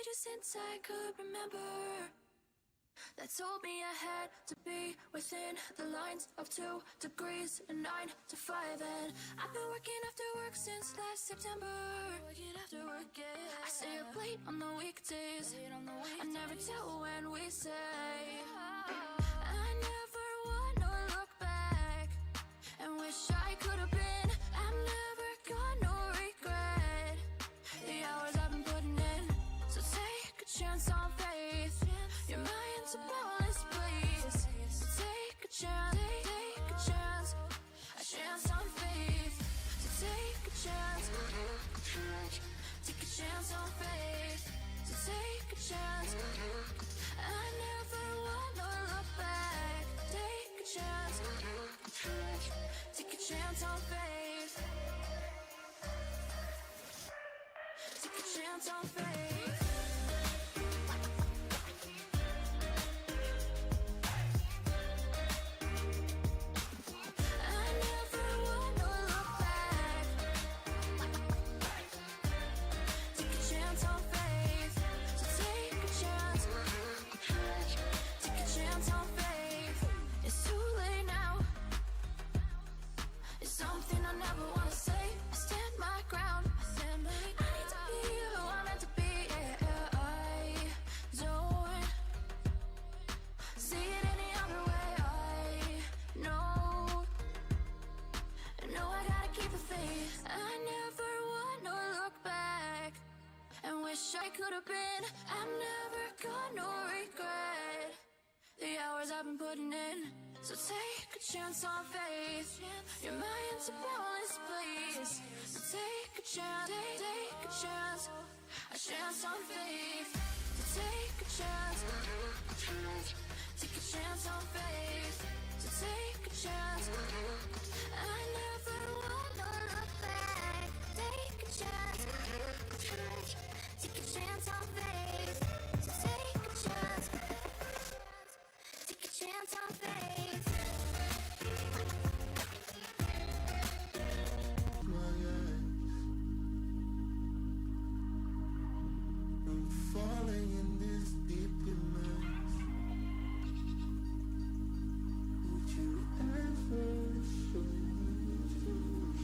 you since I could remember, that told me I had to be within the lines of 2 degrees and 9 to 5. And I've been working after work since last September. Working after work, yeah. I stay up late on the weekdays. I never tell when we say. I never wanna look back and wish I could have been. I'm never gonna regret the hours I've been putting in. So take a chance on faith. Your mind's a boundless place. So take a chance, take a chance, a chance on faith. So take a chance, take a chance on faith. So take a chance. I never wanna look back. Take a chance, take a chance on faith. Take a chance on faith. I could have been. I'm never gonna regret the hours I've been putting in. So take a chance on faith. Your mind's a boundless place. So take a chance, take a chance, a chance on faith. So take a chance, take a chance on faith. So take a chance. I never wanna look back. Take a chance. Take a chance on faith. So take a chance. Take a chance on faith. I'm falling in this deep immerse. Would you ever show me truth?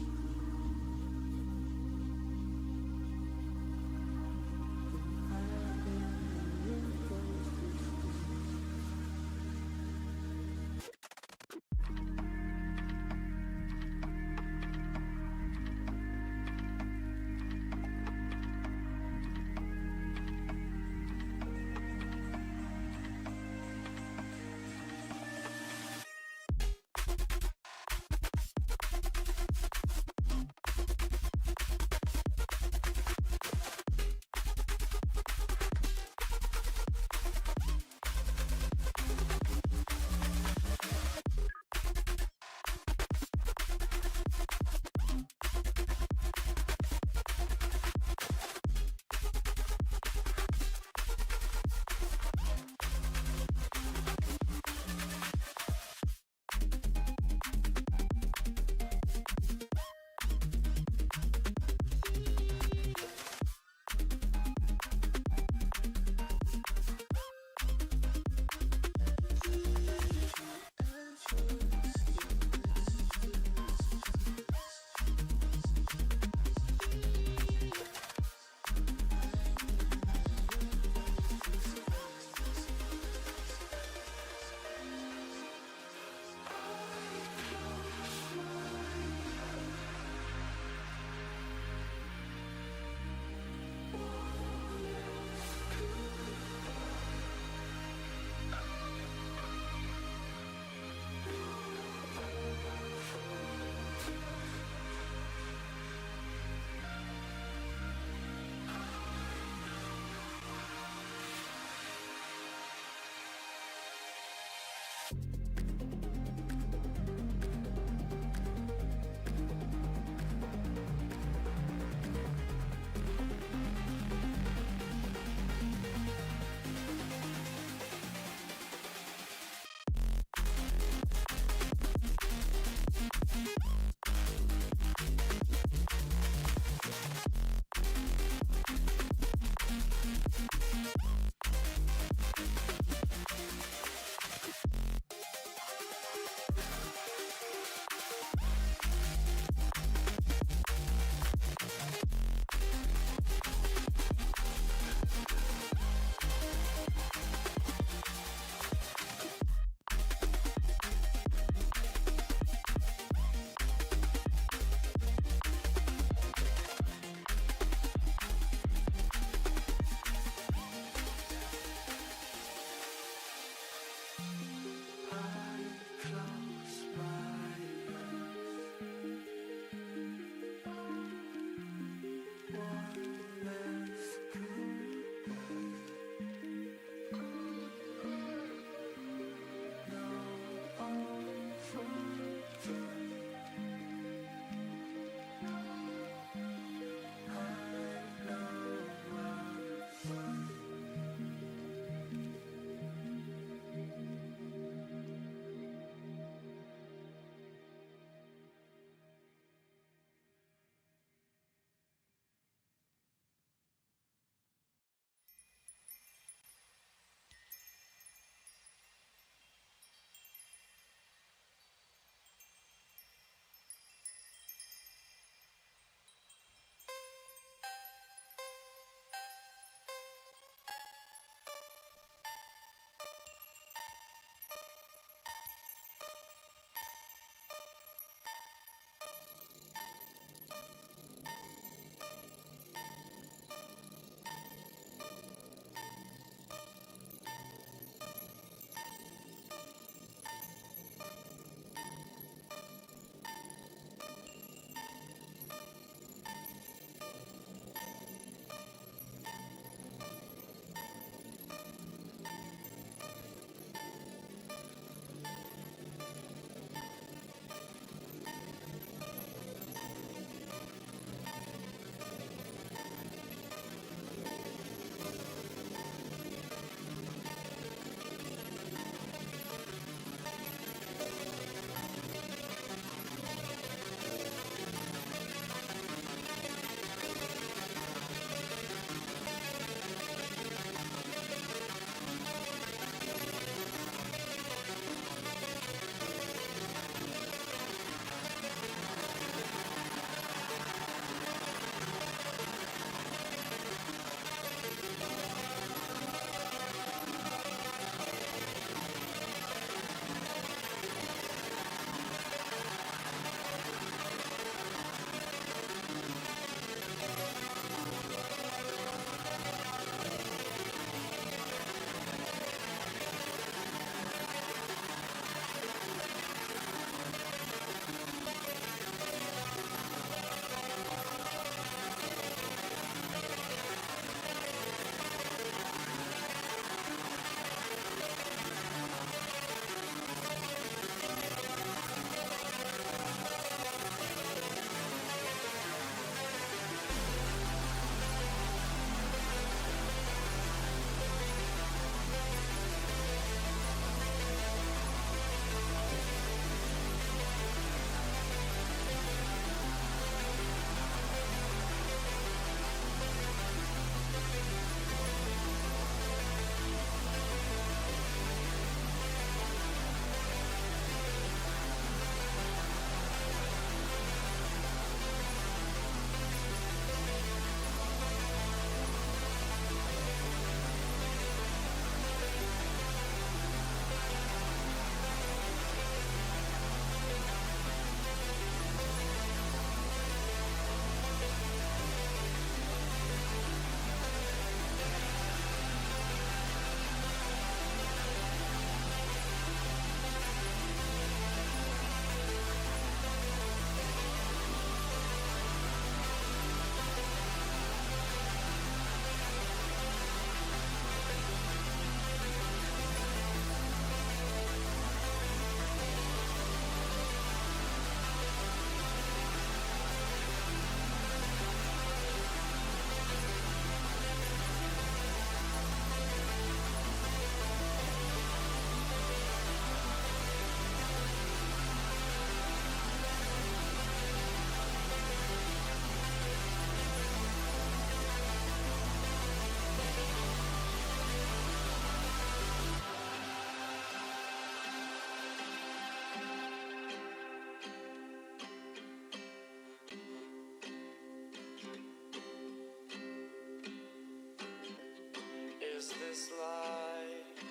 Is this life?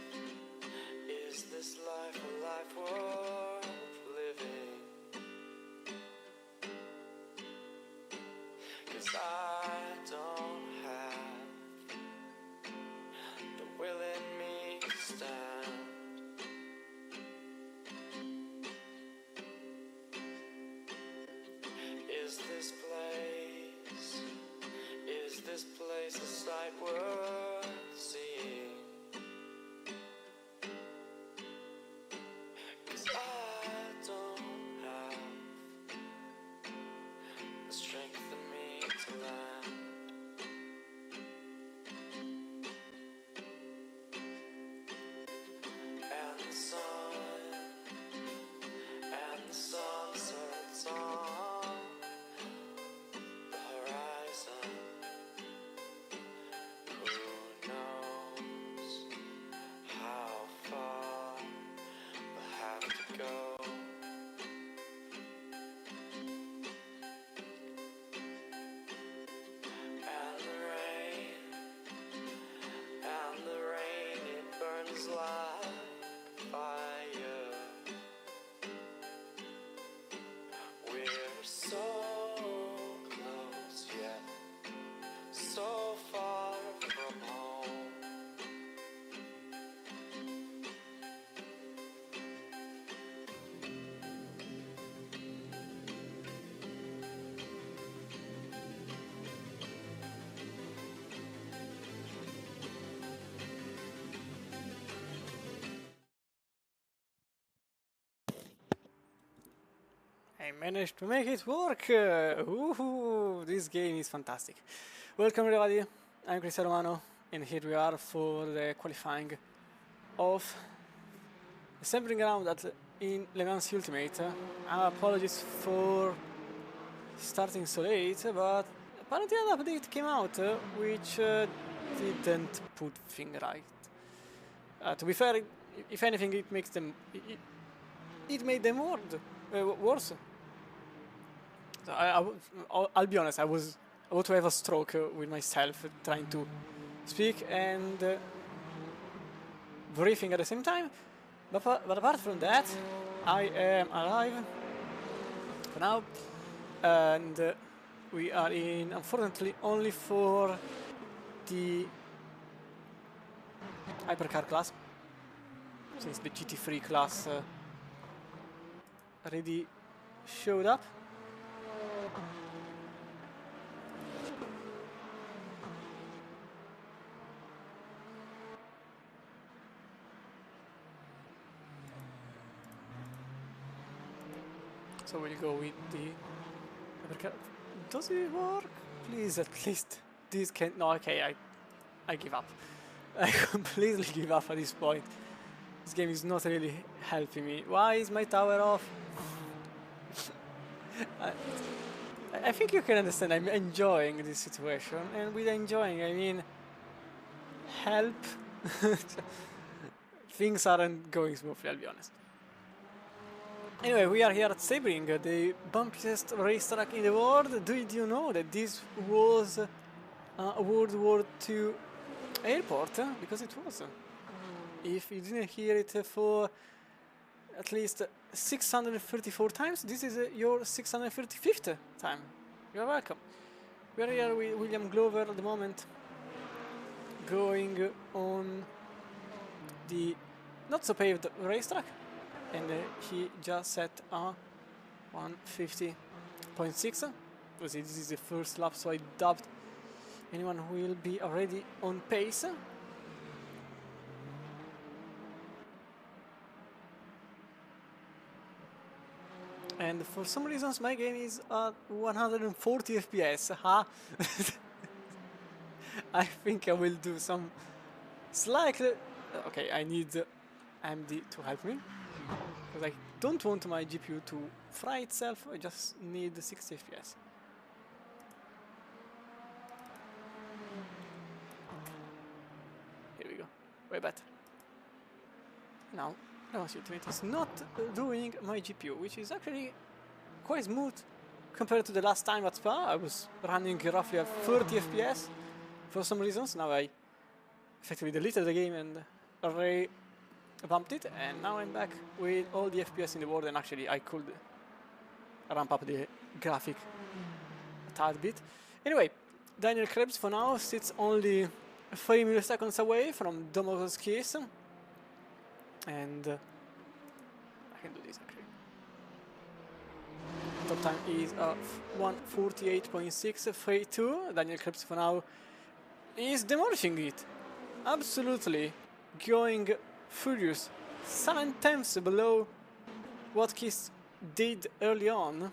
Is this life a life worth living? 'Cause I don't have the will in me to stand. Is this place a sight worth seeing? 'Cause I don't have the strength in me to land. And the sun sets on the horizon. Who knows how far we'll have to go? And the rain, it burns like fire. We're so close yet so far from home. I managed to make it work! Woohoo! This game is fantastic. Welcome everybody, I'm Cristiano Romano, and here we are for the qualifying of the Sebring round in Le Mans Ultimate. Apologies for starting so late, but apparently an update came out which didn't put things right. To be fair, if anything, it makes them it made them worse. So I'll be honest, I was about to have a stroke with myself trying to speak and breathing at the same time. But apart from that, I am alive for now, and we are in, unfortunately, only for the hypercar class, since the GT3 class already showed up. So we'll go with the hypercar. Does it work? Please, at least this can. No, okay, I give up. I completely give up at this point. This game is not really helping me. Why is my tower off? I think you can understand I'm enjoying this situation, and with enjoying I mean help. Things aren't going smoothly, I'll be honest. Anyway, we are here at Sebring, the bumpiest racetrack in the world. Did you know that this was a World War II airport? Because it was. If you didn't hear it for at least 634 times, this is your 635th time. You're welcome. We are here with William Glover at the moment, going on the not so paved racetrack, and he just set a 150.6. This is the first lap, so I doubt anyone will be already on pace. And for some reasons my game is at 140 FPS, huh? I think I will do some slightly... Okay, I need AMD to help me, because I don't want my GPU to fry itself, I just need 60 FPS. Here we go, way better. Now, Ultimate is not doing my GPU, which is actually quite smooth compared to the last time at Spa. I was running roughly at 30 FPS for some reasons. Now I effectively deleted the game and revamped it, and now I'm back with all the FPS in the world, and actually I could ramp up the graphic a tad bit. Anyway, Daniel Krebs for now sits only 3 milliseconds away from Domoz's keys, and I can do this actually. Top time is 1:48.632. Daniel Krebs for now is demolishing it. Absolutely going furious. 7/10 below what Kiss did early on.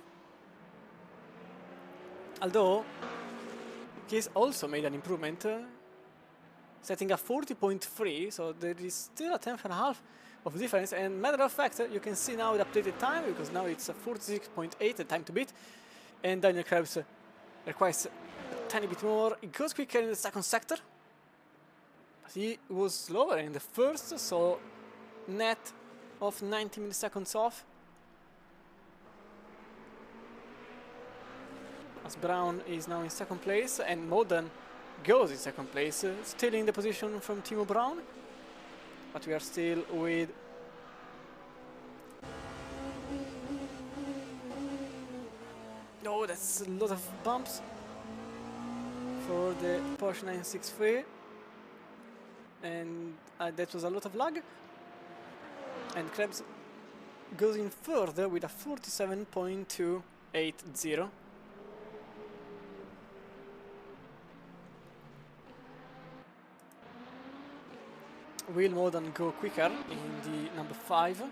Although Kiss also made an improvement, setting a 40.3, so there is still a 10.5 of difference, and matter of fact, you can see now the updated time, because now it's 46.8 the time to beat, and Daniel Krebs requires a tiny bit more. It goes quicker in the second sector, but he was slower in the first, so net of 90 milliseconds off. As Brown is now in second place, and Modern goes in second place, stealing the position from Timo Brown. But we are still with that's a lot of bumps for the Porsche 963, and that was a lot of lag. And Krebs goes in further with a 47.280. Will Modern go quicker in the number 5?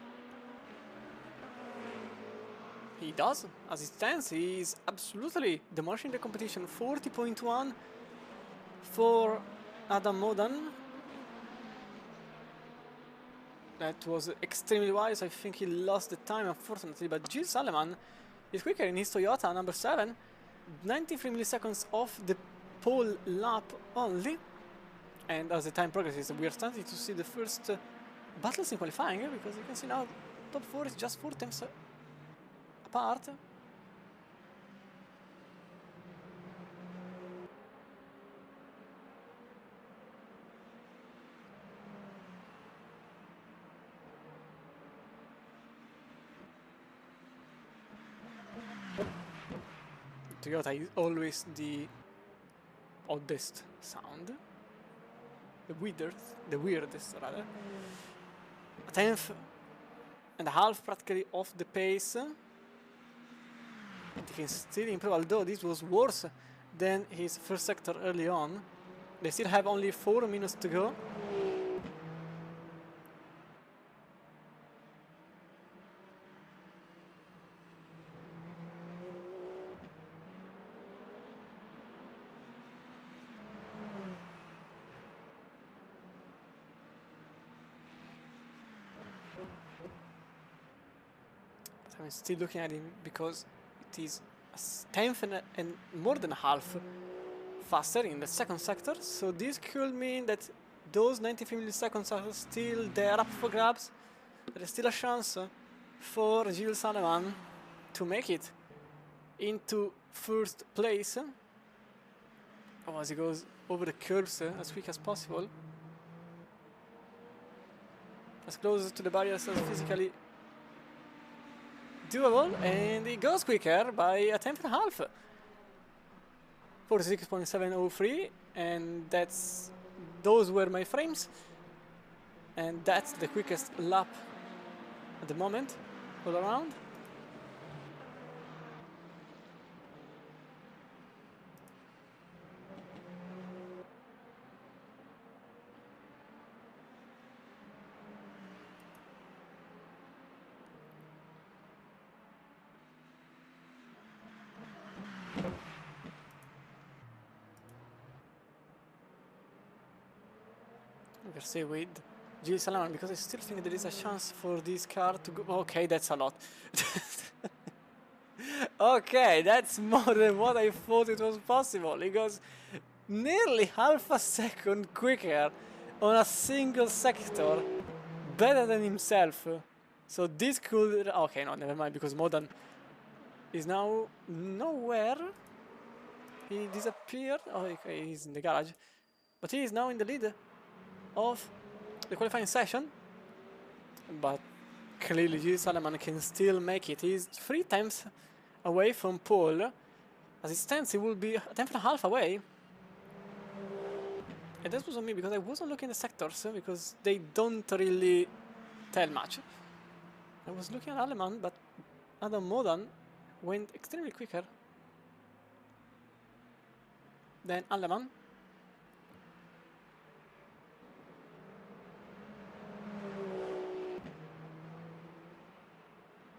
He does. As it stands, he is absolutely demolishing the competition. 40.1 for Adam Modern. That was extremely wise. I think he lost the time, unfortunately, but Jill Saleman is quicker in his Toyota number 7. 93 milliseconds off the pole lap only. And as the time progresses, we are starting to see the first battles in qualifying, because you can see now top 4 is just 4 times apart. Toyota is always the oddest sound. The weirdest rather. A 10th and a half practically off the pace. And he can still improve, although this was worse than his first sector early on. They still have only 4 minutes to go. I'm still looking at him because it is a 10th and more than a half faster in the second sector, so this could mean that those 93 milliseconds are still there up for grabs. There is still a chance for Gilles Sullivan to make it into first place. As he goes over the curves as quick as possible, as close to the barriers as physically doable, and he goes quicker by a 10.5. 46.703, and those were my frames, and that's the quickest lap at the moment all around. We'll stay with Gilles Salaman because I still think there is a chance for this car to go. Okay, that's a lot. Okay, that's more than what I thought it was possible. It goes nearly half a second quicker on a single sector, better than himself. So this could... Okay, no, never mind, because Modern is now nowhere. He disappeared. Oh, okay, he's in the garage. But he is now in the lead. of the qualifying session, but clearly Gilles Aleman can still make it. He's 3 times away from pole. As it stands, he will be a tenth and a half away. And that was on me because I wasn't looking at the sectors because they don't really tell much. I was looking at Aleman, but Adam Modan went extremely quicker than Aleman.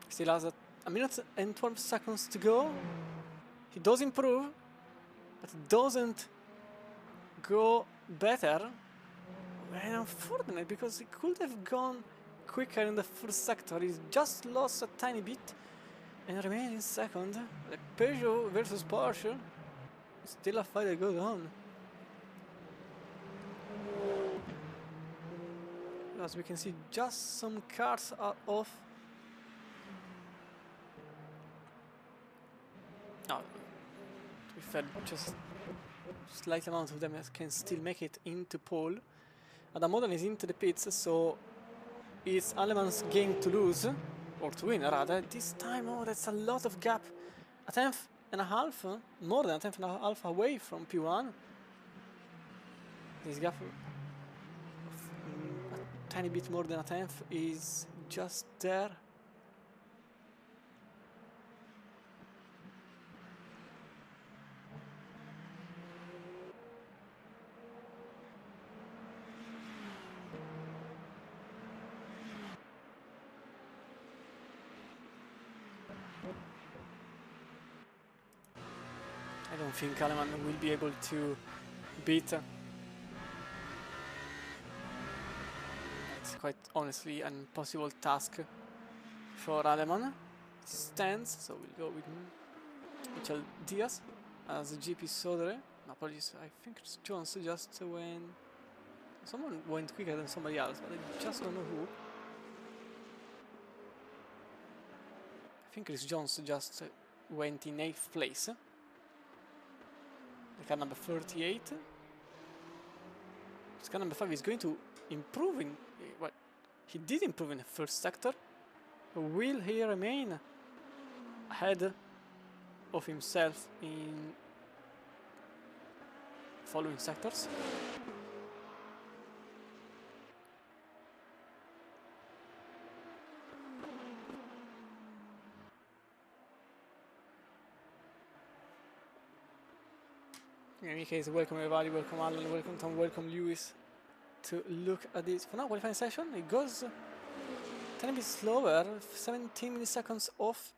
Still has a minute and 12 seconds to go. He does improve, but it doesn't go better. And unfortunate because he could have gone quicker in the first sector. He's just lost a tiny bit and remaining second. The Peugeot versus Porsche. Still a fight that goes on. As we can see, just some cars are off. No, to be fair, just slight amount of them can still make it into pole. Adam Modan is into the pits, so it's Aleman's game to lose, or to win rather. This time, oh, that's a lot of gap. A tenth and a half, more than a tenth and a half away from P1. This gap, a tiny bit more than a tenth, is just there. I don't think Aleman will be able to beat. It's quite honestly an impossible task for Aleman. It stands, so we'll go with Michel Diaz as GP Sodre. No, apologies, I think it's Jones just went. Someone went quicker than somebody else, but I just don't know who. I think Chris Jones just went in 8th place. The car number 38. This car number 5 is going to improve in... well, he did improve in the first sector. Will he remain ahead of himself in following sectors? In any case, welcome everybody, welcome Alan, welcome Tom, welcome Lewis to look at this. For now, qualifying session, it goes a tiny bit slower, 17 milliseconds off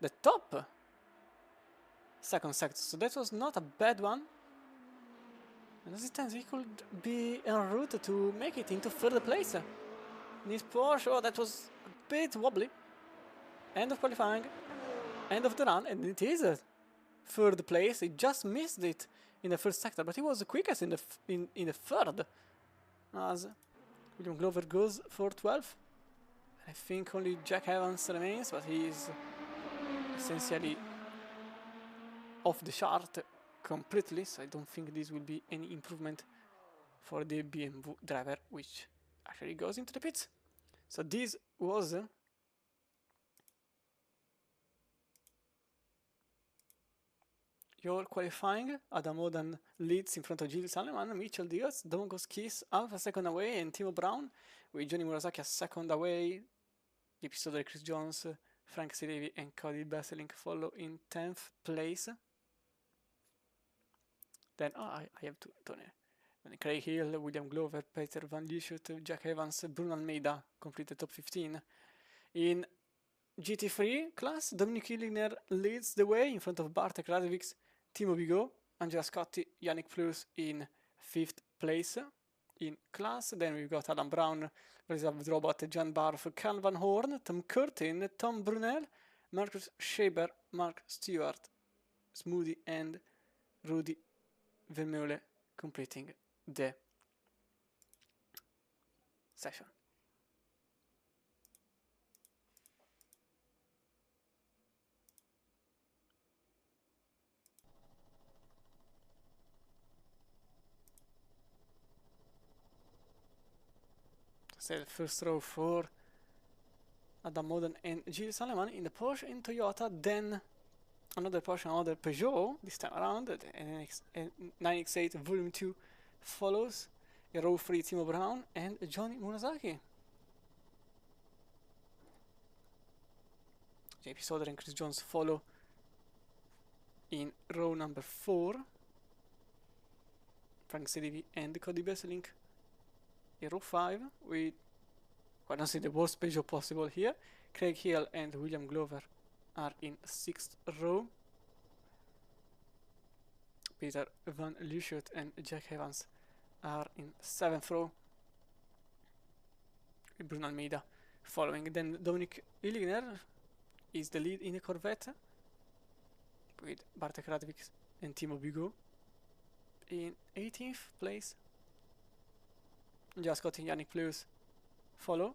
the top second sector, so that was not a bad one. And as it stands, he could be en route to make it into third place. In his Porsche, oh, that was a bit wobbly. End of qualifying, end of the run, and it is a third place. He just missed it in the first sector, but he was the quickest in the third. As William Glover goes for 12. I think only Jack Evans remains, but he is essentially off the chart completely, so I don't think this will be any improvement for the BMW driver, which actually goes into the pits. So this was your qualifying. Adam Modan leads in front of Gilles Aleman, Mitchell Diaz, Domingos Kiss, Alpha second away, and Timo Brown, with Johnny Murasaki a second away. The episode of Chris Jones, Frank Silevi, and Cody Besselink follow in 10th place. Then, I have to turn it. Then Craig Hill, William Glover, Peter Van Lieshout, Jack Evans, Bruno Almeida complete the top 15. In GT3 class, Dominic Hilliner leads the way in front of Bartek Radovic, Timo Bigot, Angela Scotti, Yannick Fleurs in 5th place in class. Then we've got Adam Brown, Reserve Robot, Jan Barf, Carl Van Horn, Tom Curtin, Tom Brunel, Marcus Schaber, Mark Stewart, Smoothie, and Rudy Vermeulen completing the session. say the first row for Adam Modern and Jill Saleman in the Porsche and Toyota, then another Porsche, another Peugeot this time around. The 9X8 Volume 2 follows in row 3 Timo Brown and Johnny Munazaki. JP Soder and Chris Jones follow in row number 4. Frank Sedivi and Cody Besselink in row 5 with, I don't see the worst Peugeot possible here. Craig Hill and William Glover are in 6th row. Peter Van Luschut and Jack Evans are in 7th row. With Bruno Almeida following. Then Dominic Illigner is the lead in a Corvette with Bartek Radvik and Timo Bigot in 18th place. Scott and Yannick Plus follow.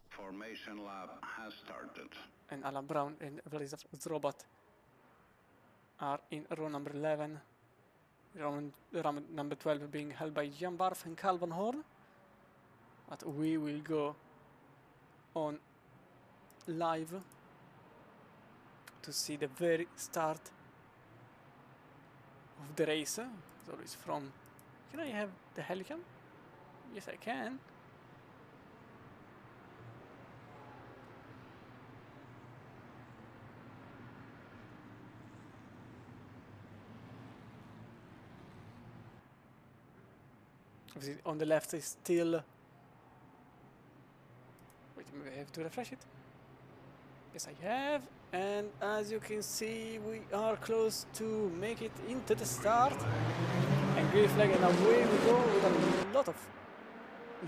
Formation lap has started. And Alan Brown and Vladislav Zrobat are in row number 11. Row number 12 being held by Jan Barth and Carl Van Horn. But we will go on live to see the very start of the race. So it's from... Can I have the Helicam? Yes, I can. Obviously on the left is still... Wait, maybe I have to refresh it. Yes, I have. And as you can see, we are close to make it into the start. And green flag, and away we go with a lot of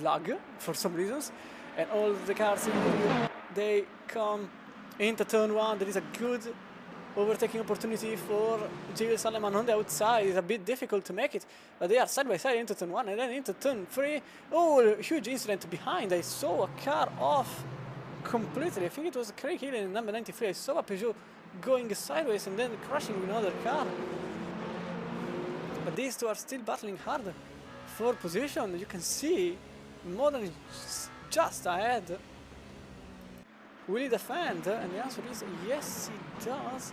lag for some reasons. And all the cars in the view, they come into turn 1. There is a good overtaking opportunity for Jill Saleman on the outside. It's a bit difficult to make it, but they are side by side into turn 1 and then into turn 3. Oh, huge incident behind. I saw a car off completely. I think it was Craig Hill in number 93. I saw a Peugeot going sideways and then crashing with another car. But these two are still battling hard for position. You can see Modern is just ahead. Will he defend? And the answer is yes, he does.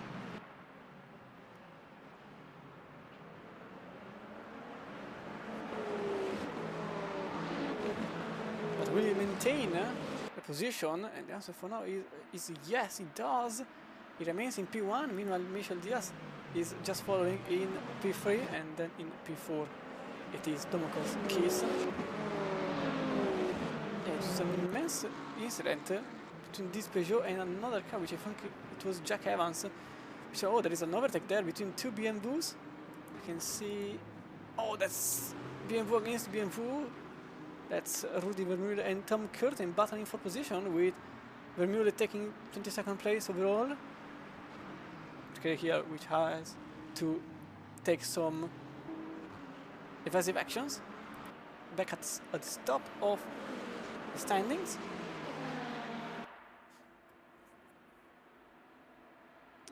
But will he maintain the position? And the answer for now is yes, he does. He remains in P1. Meanwhile, Michel Diaz is just following in P3 and then in P4. It is Domokos Kiss. It's an immense incident between this Peugeot and another car, which I think it was Jack Evans. So, oh, there is an overtake there between two BMWs. You can see, oh, that's BMW against BMW. That's Rudy Vermeulen and Tom Curtin battling for position, with Vermeulen taking 22nd place overall. Okay, here, which has to take some evasive actions back at the top of the standings.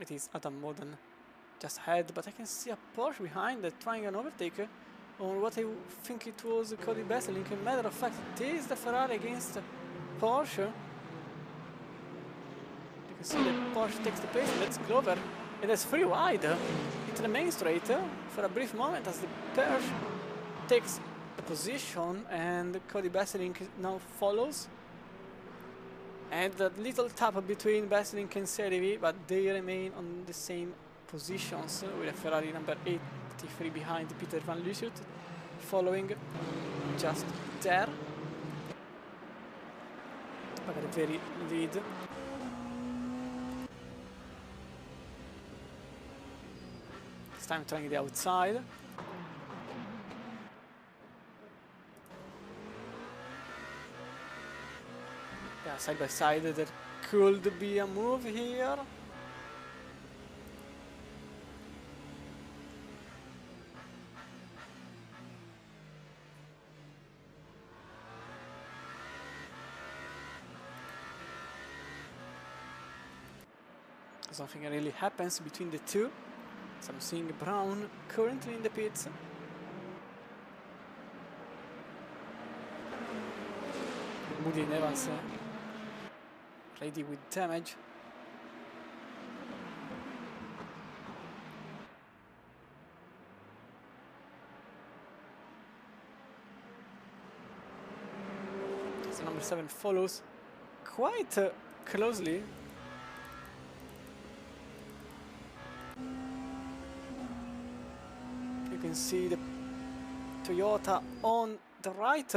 It is Adam Modern just ahead, but I can see a Porsche behind that trying an overtake on what I think it was Cody Besselink. As a matter of fact, it is the Ferrari against Porsche. You can see that Porsche takes the pace, and that's Glover. And that's 3 wide into the main straight for a brief moment as the Porsche takes the position, and Cody Besselink now follows. And that little tap between Besselink and Serivi, but they remain on the same positions with a Ferrari number 83 behind Peter Van Luschut following just there. But at the very lead. This time trying the outside. Yeah, side by side, there could be a move here. Something really happens between the two. So I'm seeing Brown currently in the pits. Moody and Evans ready with damage. So number 7 follows quite closely. You can see the Toyota on the right,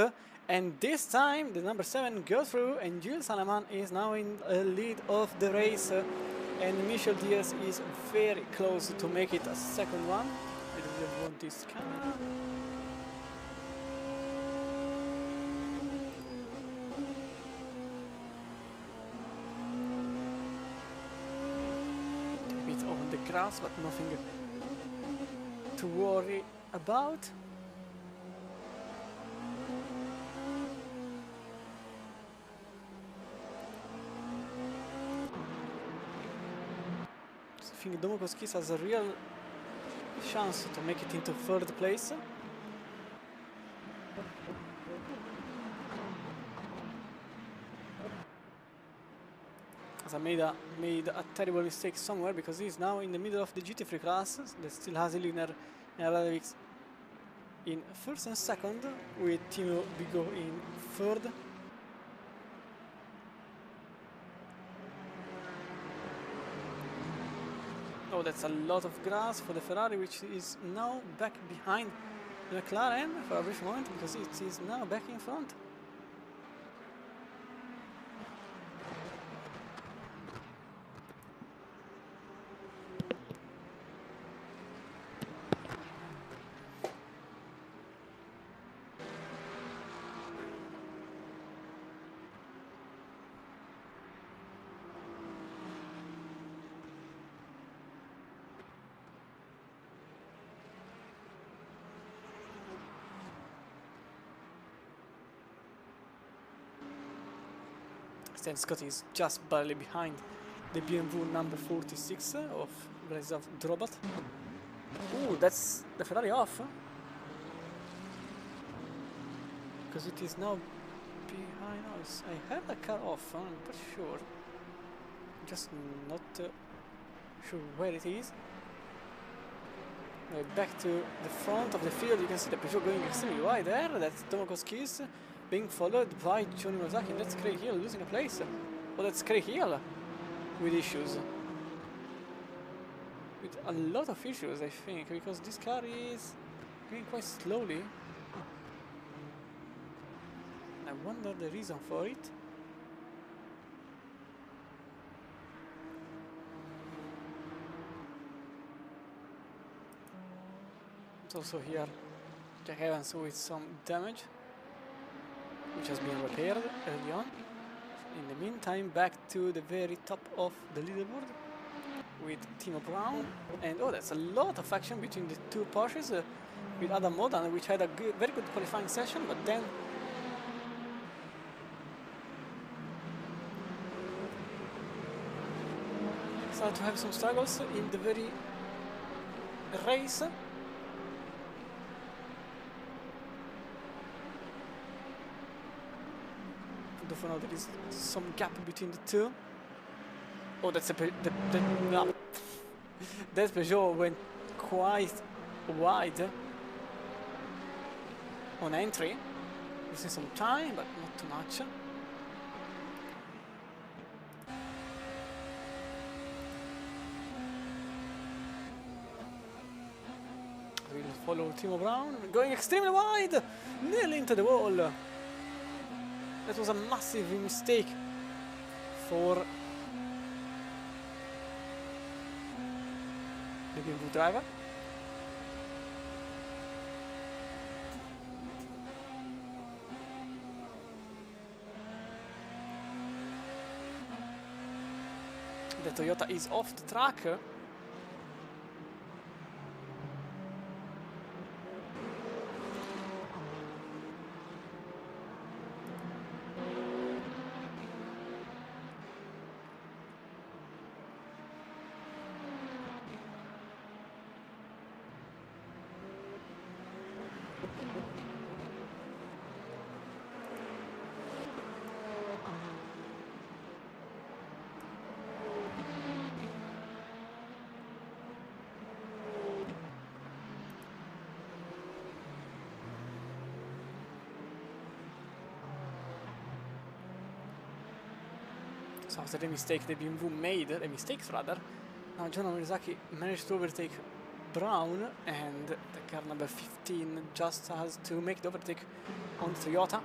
and this time the number 7 goes through, and Jules Salaman is now in the lead of the race, and Michel Diaz is very close to make it a second one. I don't want this camera. A bit on the grass, but nothing to worry about. I think Domokowskis has a real chance to make it into third place. As I made a terrible mistake somewhere, because he's now in the middle of the GT3 class that still has Iliner and Radovic in first and second, with Timo Bigo in third. Oh, that's a lot of grass for the Ferrari, which is now back behind the McLaren for a brief moment, because it is now back in front. Stan Scott is just barely behind the BMW number 46 of Vladislav Drobat. Ooh, that's the Ferrari off. Because it is now behind us. I have a car off, I'm pretty sure. Just not sure where it is. Back to the front of the field, you can see the Peugeot going extremely wide there. That's Domokowskis being followed by Johnny Mozaki. That's Craig Hill losing a place. Oh, that's Craig Hill with issues. With a lot of issues, I think, because this car is going quite slowly. I wonder the reason for it. It's also here Jack Evans with some damage, which has been repaired early on. In the meantime, back to the very top of the leaderboard with Timo Brown. And oh, that's a lot of action between the two Porsches, with Adam Modan, which had a very good qualifying session, but then started to have some struggles in the very race. For now, there is some gap between the two. Oh, that's that Peugeot went quite wide on entry, losing some time, but not too much. We'll follow Timo Brown, going extremely wide, nearly into the wall. That was a massive mistake for the BMW driver. The Toyota is off the track. So after the mistake the BMW made, the mistakes rather, now John Murasaki managed to overtake Brown, and the car number 15 just has to make the overtake on Toyota.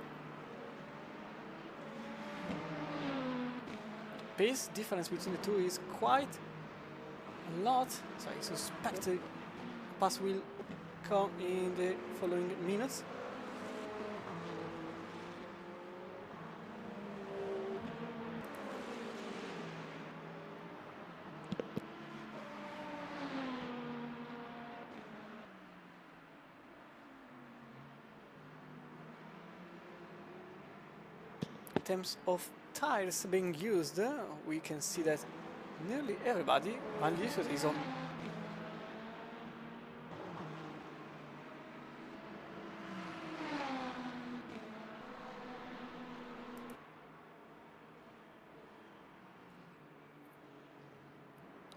Pace difference between the two is quite a lot, so I suspect the pass will come in the following minutes. In terms of tires being used, we can see that nearly everybody, Van Lieshout is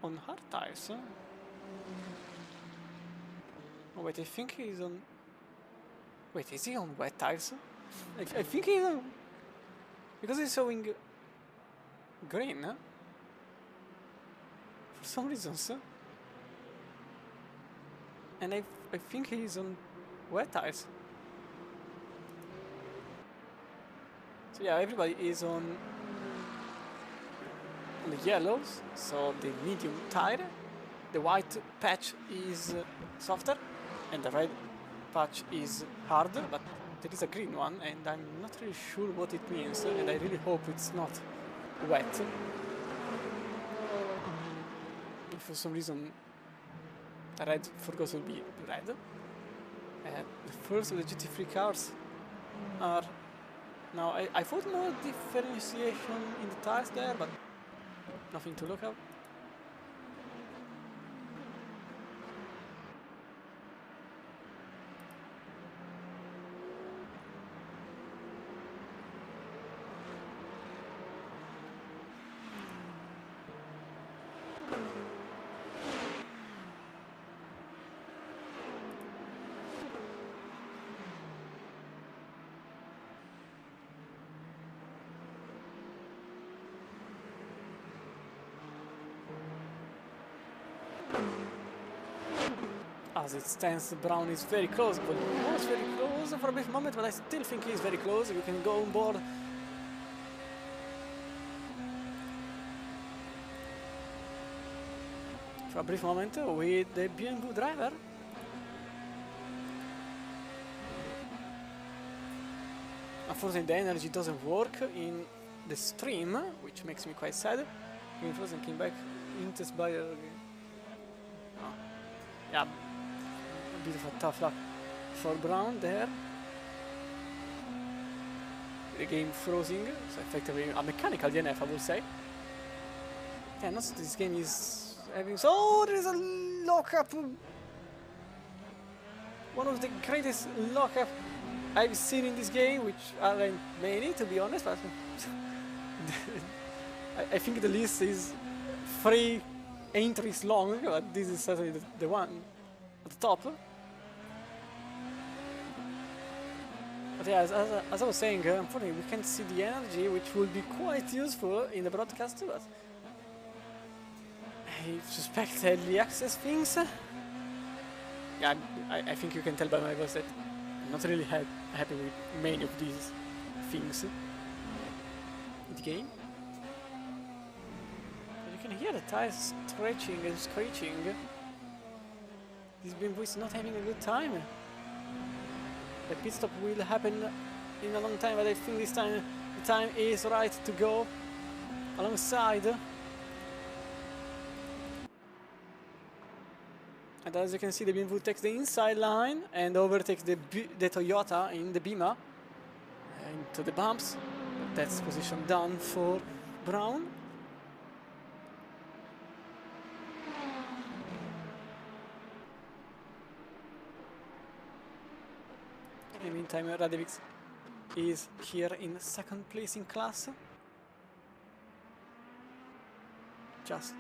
on hard tires. Oh wait, I think he's on... Wait, is he on wet tires? I think he's on... Because he's showing green, for some reasons. And I think he's on wet tires. So yeah, everybody is on the yellows, so the medium tire. The white patch is softer, and the red patch is harder, but there is a green one, and I'm not really sure what it means, and I really hope it's not wet. If for some reason the red forgot to be red. The first of the GT3 cars are... Now, I thought more differentiation in the tires there, but nothing to look at. As it stands, Brown is very close, but was very close for a brief moment, but I still think he's very close. You can go on board. For a brief moment with the BMW driver. Unfortunately, the energy doesn't work in the stream, which makes me quite sad. Green Frozen came back into Spire again. Oh. Yeah, a bit of a tough luck for Brown there. The game frozen, so effectively a mechanical DNF, I would say. Yeah, not this game is having... Oh, there is a lockup! One of the greatest lockup I've seen in this game, which aren't many, to be honest, but I think the list is 3 entries long, but this is certainly the one at the top. But yeah, as I was saying, unfortunately we can't see the energy, which would be quite useful in the broadcast, but I suspect early access things. Yeah, I think you can tell by my voice that I'm not really happy with many of these things in the game. But you can hear the tires stretching and screeching. This BMW is not having a good time. The pit stop will happen in a long time, but I think this time the time is right to go alongside. And as you can see, the BMW takes the inside line and overtakes the Toyota in the Bima into the bumps. But that's position done for Brown. In the meantime, Radevic is here in second place in class. Just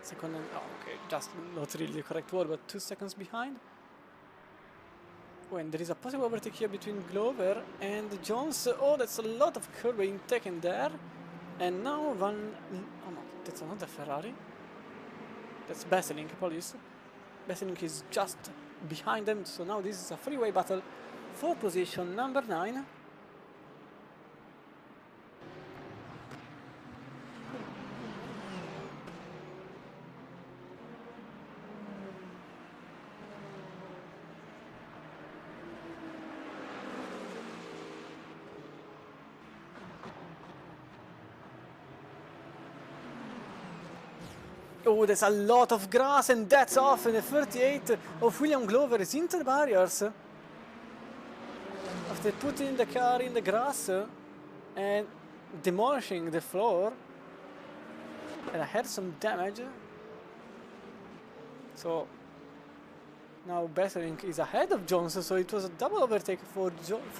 second and... oh, okay, just not really the correct word, but 2 seconds behind. When there is a possible overtake here between Glover and Jones. Oh, that's a lot of curb being taken there. And now oh no, that's another Ferrari. That's Besselink, police. Besselink is just behind them, so now this is a freeway battle for position number 9. Oh, there's a lot of grass, and that's off, and the 38 of William Glover is into the barriers. After putting the car in the grass and demolishing the floor, and I had some damage. So now Besselink is ahead of Jones, so it was a double overtake for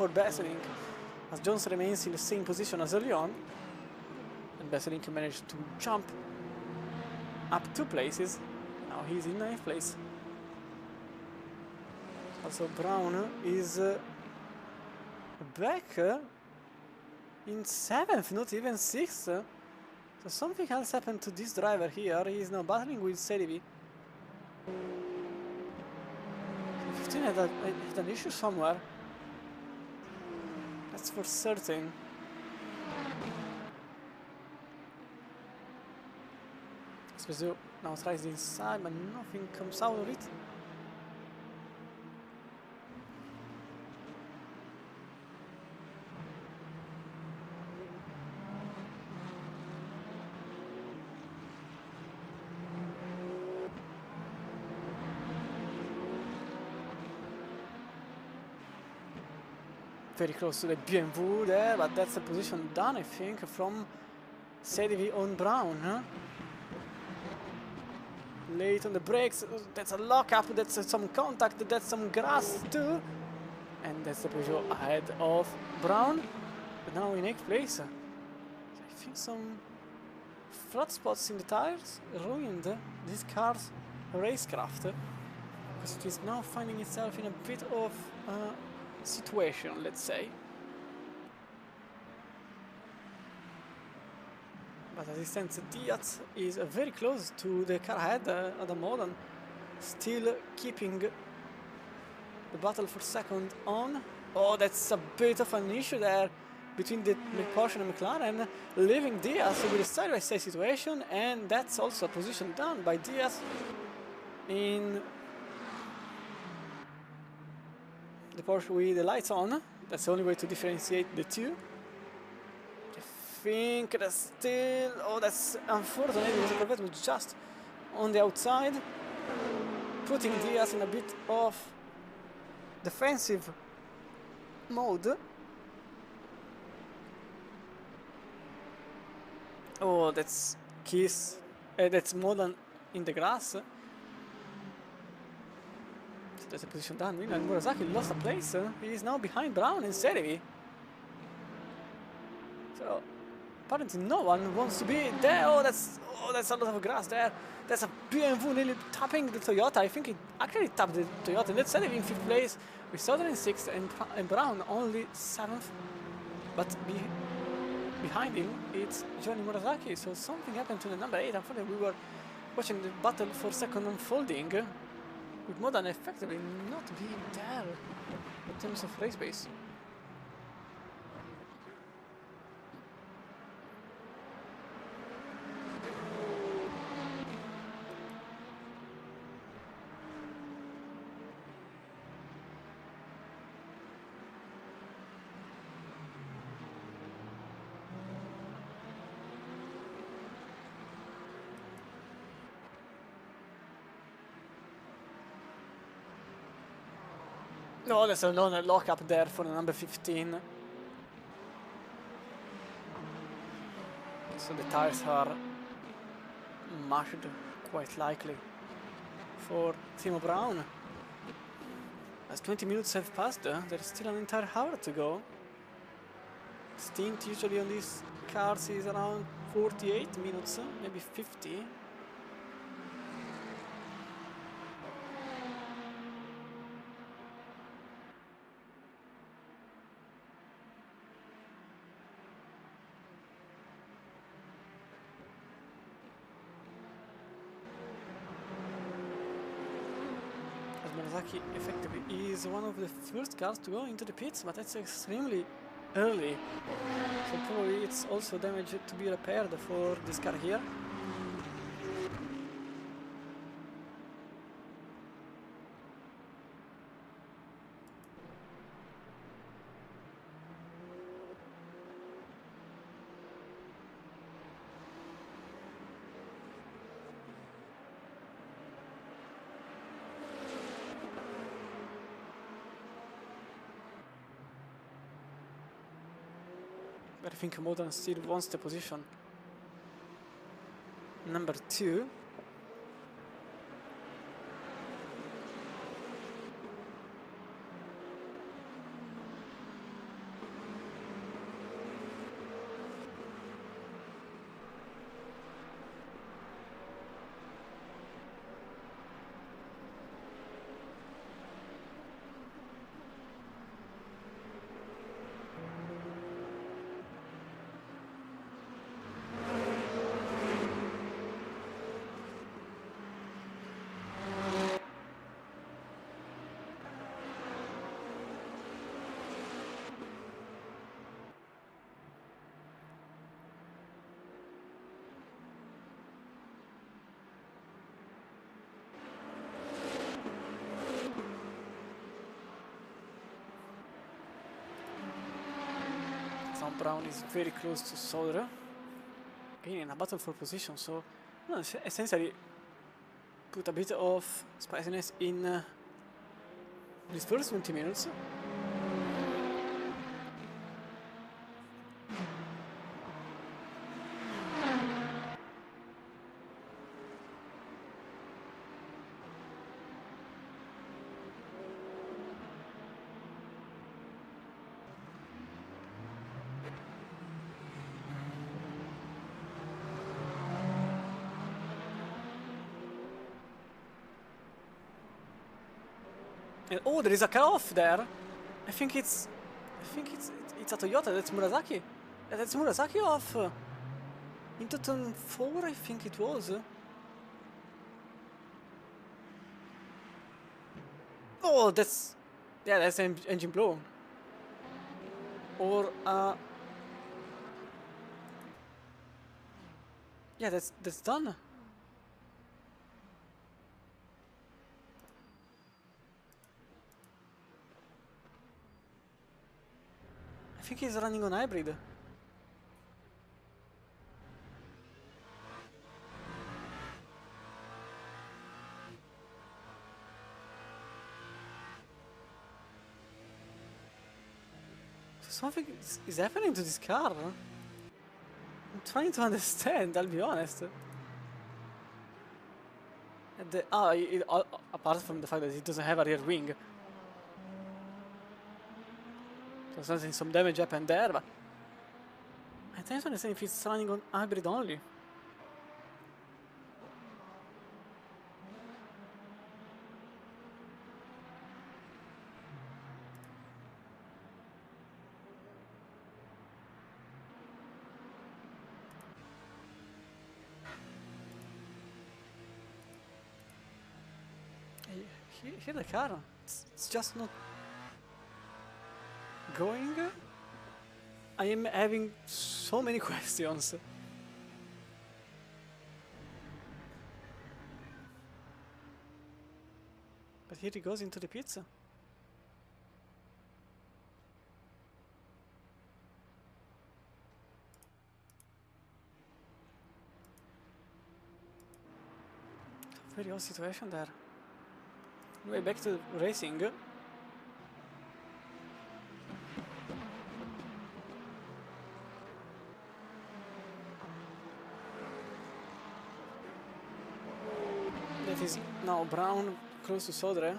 Besselink, as Jones remains in the same position as early on, and Besselink managed to jump up 2 places. Now he's in 9th place. Also Brown is back in 7th, not even 6th. So something else happened to this driver here. He is now battling with Sedevi. 15 had an issue somewhere. That's for certain. Esposito now tries the inside, but nothing comes out of it. Very close to the BMW there, but that's the position done, I think, from Sedevi on Brown. Huh? Late on the brakes, that's a lockup, that's some contact, that's some grass too. And that's the Peugeot ahead of Brown, but now in 8th place. I think some flat spots in the tires ruined this car's racecraft, because it is now finding itself in a bit of a situation, let's say. But as it stands, Diaz is very close to the car ahead at the moment, still keeping the battle for second on. Oh, that's a bit of an issue there between the Porsche and McLaren, leaving Diaz with a side-by-side situation, and that's also a position done by Diaz in the Porsche with the lights on. That's the only way to differentiate the two. I think that's still... Oh, that's unfortunate because the Corvette was just on the outside, putting Diaz in a bit of defensive mode. Oh, that's Kiss. That's Modan in the grass. So that's a position done. And Murasaki lost a place. He is now behind Brown and Sedevi. So apparently no one wants to be there. Oh, that's a lot of grass there. That's a BMW nearly tapping the Toyota. I think it actually tapped the Toyota. And that's Sedevi in 5th place, with Souther in 6th, and Brown only 7th. But behind him, it's Johnny Murasaki. So something happened to the number 8. Unfortunately, we were watching the battle for second unfolding, with Modan effectively not being there in terms of race pace. No, there's another lockup there for the number 15. So the tires are mashed, quite likely, for Timo Brown. As 20 minutes have passed, there's still an entire hour to go. Stint usually on these cars is around 48 minutes, maybe 50. Murasaki effectively is one of the first cars to go into the pits, but that's extremely early. So probably it's also damage to be repaired for this car here. But I think Modern still wants the position. Number 2. Tom Brown is very close to Soder. Again in a battle for position, so no, essentially put a bit of spiciness in these first 20 minutes. And oh, there is a car off there. I think it's a Toyota. That's Murasaki. That's Murasaki off into turn 4. I think it was. Oh, that's engine blown. Or yeah, that's done. I think he's running on hybrid. Something is happening to this car. I'm trying to understand, I'll be honest. Apart from the fact that it doesn't have a rear wing. So something, some damage happened there, but I'm trying to understand if it's running on hybrid only. Here the car, it's just not going. I am having so many questions. But here he goes into the pizza. Very odd situation there. Anyway, back to racing. That is now Brown close to Sodre.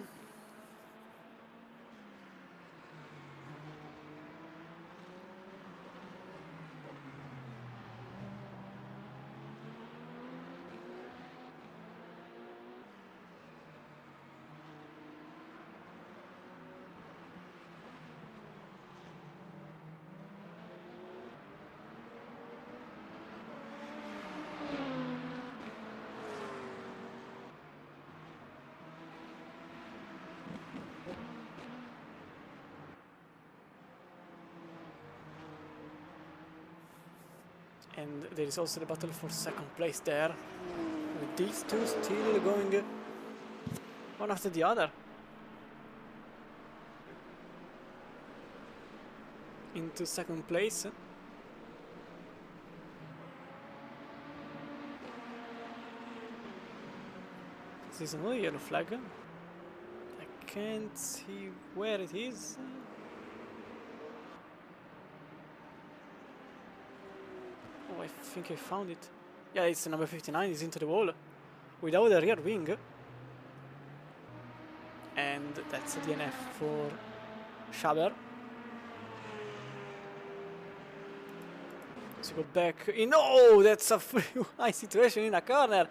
And there is also the battle for second place there, with these two still going one after the other into second place. There's another yellow flag. I can't see where it is. Oh, I think I found it. Yeah, it's number 59, it's into the wall without a rear wing. And that's a DNF for Schaber. So go back in. Oh, that's a free high situation in a corner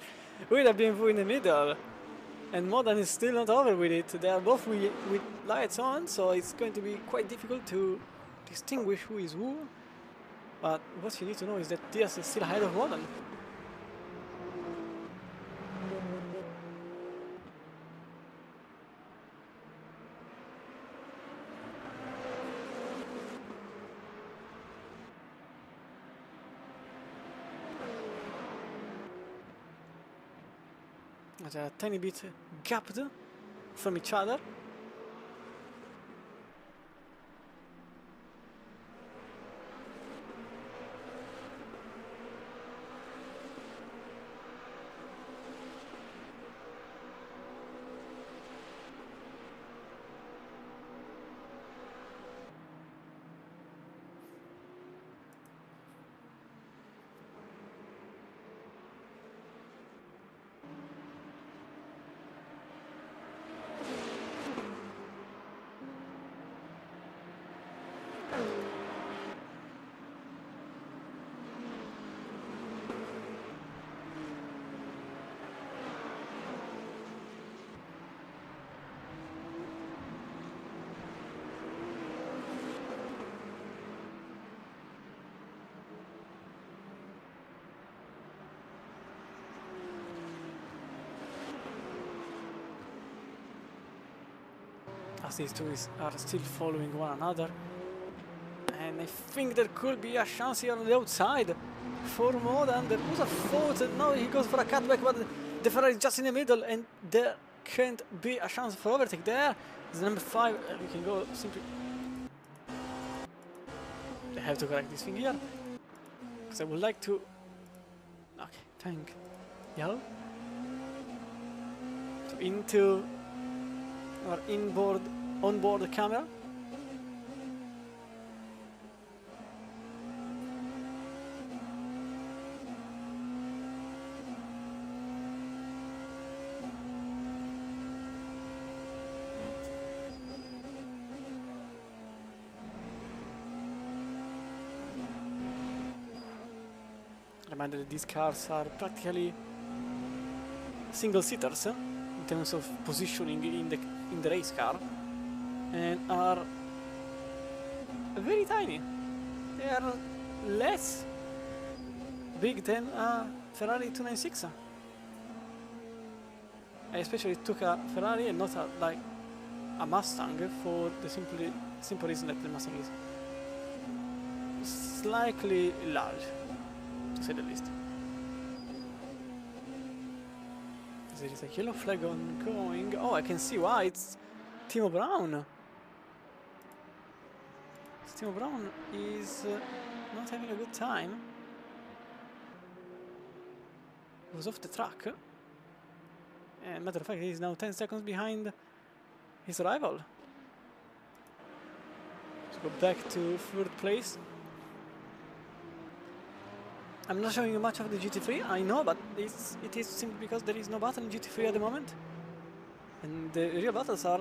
with a BMW in the middle. And Modern is still not over with it. They are both with lights on, so it's going to be quite difficult to distinguish who is who. But what you need to know is that Diaz is still ahead of Modern. They're a tiny bit gapped from each other. As these two are still following one another. And I think there could be a chance here on the outside for Modern. There was a fault, and now he goes for a cutback, but the Ferrari is just in the middle, and there can't be a chance for overtake there. It's number 5. We can go simply. I have to correct this thing here, because I would like to. Okay, thank yellow. So into our onboard camera. Reminder that these cars are practically single-seaters in terms of positioning in the race car, and are very tiny. They are less big than a Ferrari 296. I especially took a Ferrari and not like a Mustang for the simple reason that the Mustang is slightly large, to say the least. There is a yellow flag ongoing. Oh, I can see why. It's Timo Brown. Timo Brown is not having a good time. He was off the track. And matter of fact, he is now 10 seconds behind his rival. Let's go back to 3rd place. I'm not showing you much of the GT3, I know, but it is simply because there is no battle in GT3 at the moment. And the real battles are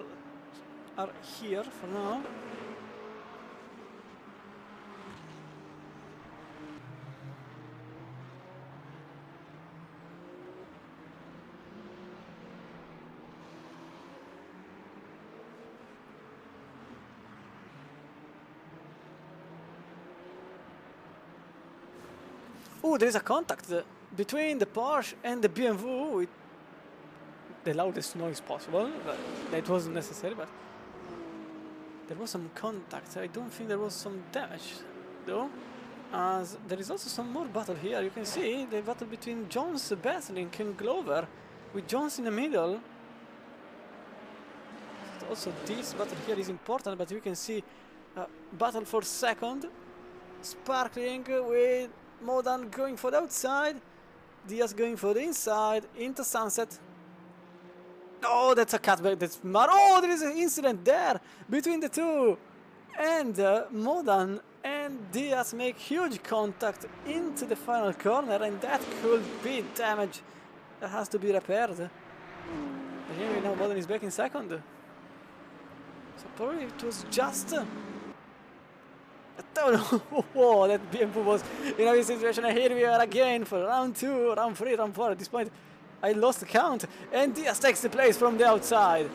here for now. Oh, there is a contact between the Porsche and the BMW with the loudest noise possible. That wasn't necessary, but there was some contact. I don't think there was some damage, though. As there is also some more battle here. You can see the battle between Jones battling King Glover, with Jones in the middle. Also, this battle here is important, but you can see battle for second, sparkling with Modan going for the outside, Diaz going for the inside, into sunset. Oh, that's a cutback. That's smart. Oh, there is an incident there between the two, and Modan and Diaz make huge contact into the final corner, and that could be damage that has to be repaired. But here we know Modan is back in second. So probably it was just whoa, that BMP was in a situation, and here we are again for round 2, round 3, round 4. At this point, I lost the count, and Diaz takes the place from the outside.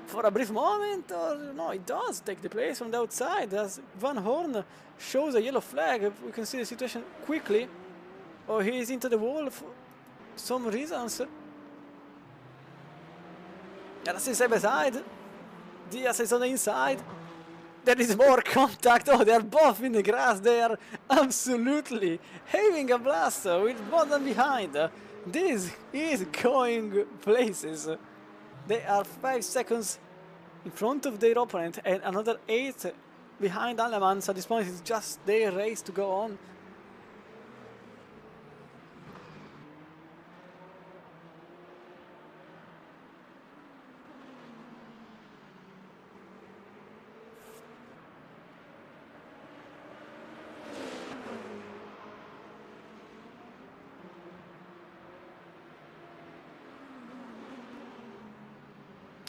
For a brief moment, or no, it does take the place from the outside, as Van Horn shows a yellow flag. We can see the situation quickly. Oh, he is into the wall for some reasons. And that's side by side. Diaz is on the inside. There is more contact. Oh, they are both in the grass. They are absolutely having a blast with Modan behind. This is going places. They are 5 seconds in front of their opponent and another 8 behind Aleman. So at this point it's just their race to go on.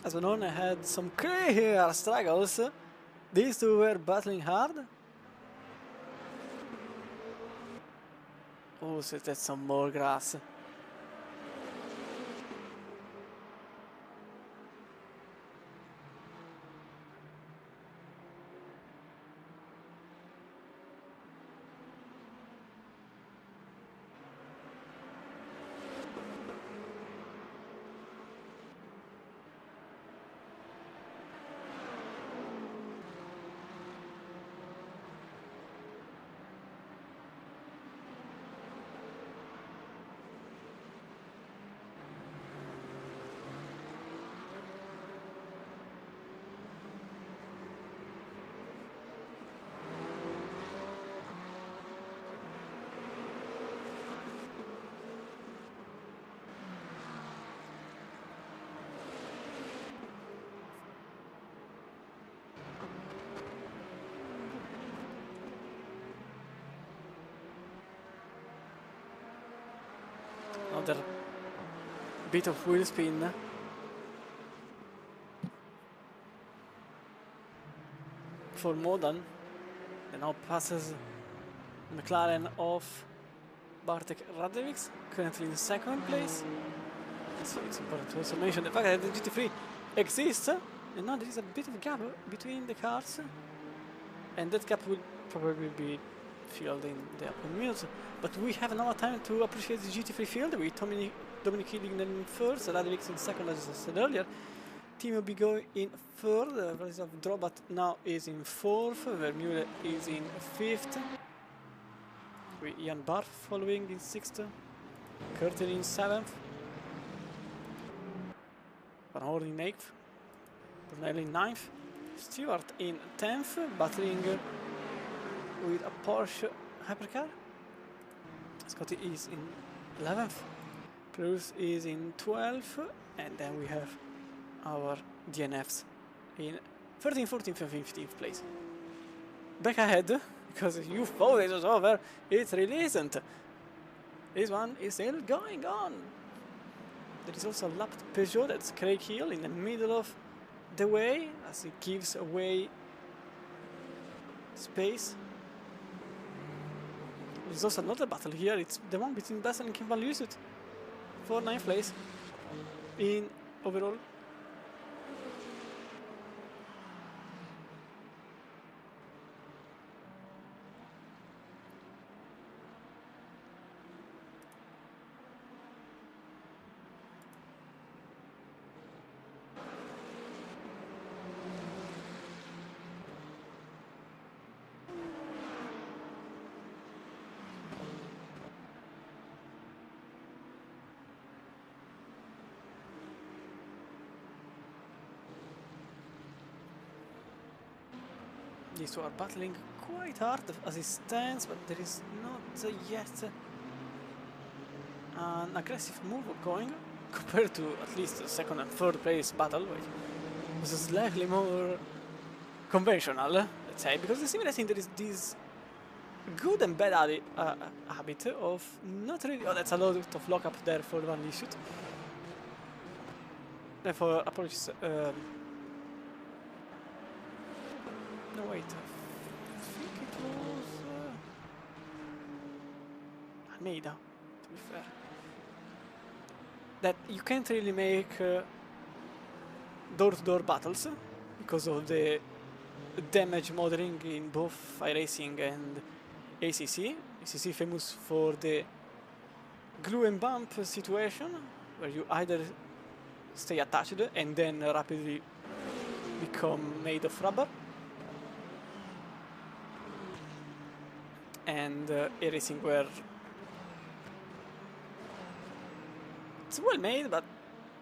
As we know, I had some clear struggles. These two were battling hard. Oh, so that's some more grass. Another bit of wheel spin. For Modan. And now passes McLaren of Bartek Radovic, currently in second place. So it's important to also mention the fact that the GT3 exists, and now there is a bit of a gap between the cars, and that gap will probably be filled in the upcoming minutes. But we have now time to appreciate the GT3 field with Dominic Hiding in first, Radovic in second, as I said earlier. Timo Bigot in third, Vladislav Drobat now is in fourth, Vermeulen is in fifth, with Jan Barth following in sixth, Curtin in seventh, Van Horn in eighth, Brunel in ninth, Stewart in 10th, battling with a Porsche hypercar. Scotty is in 11th, Plus is in 12th, and then we have our DNFs in 13th, 14th and 15th place. Back ahead, because you thought it was over, it really isn't. This one is still going on. There is also a lapped Peugeot, that's Craig Hill in the middle of the way, as it gives away space. There's also another battle here, it's the one between Bessel and Kim Van Lusut for 9th place in overall. These two are battling quite hard as it stands, but there is not yet an aggressive move going compared to at least the second and third place battle, which was slightly more conventional, let's say, because the simulating there is this good and bad habit of not really. Oh, that's a lot of lockup there for one shoot. Therefore, apologies. No, wait. I think it was Almeida, to be fair. That you can't really make door-to-door battles because of the damage modeling in both iRacing and ACC. ACC famous for the glue and bump situation, where you either stay attached and then rapidly become made of rubber, and iRacing where it's well made, but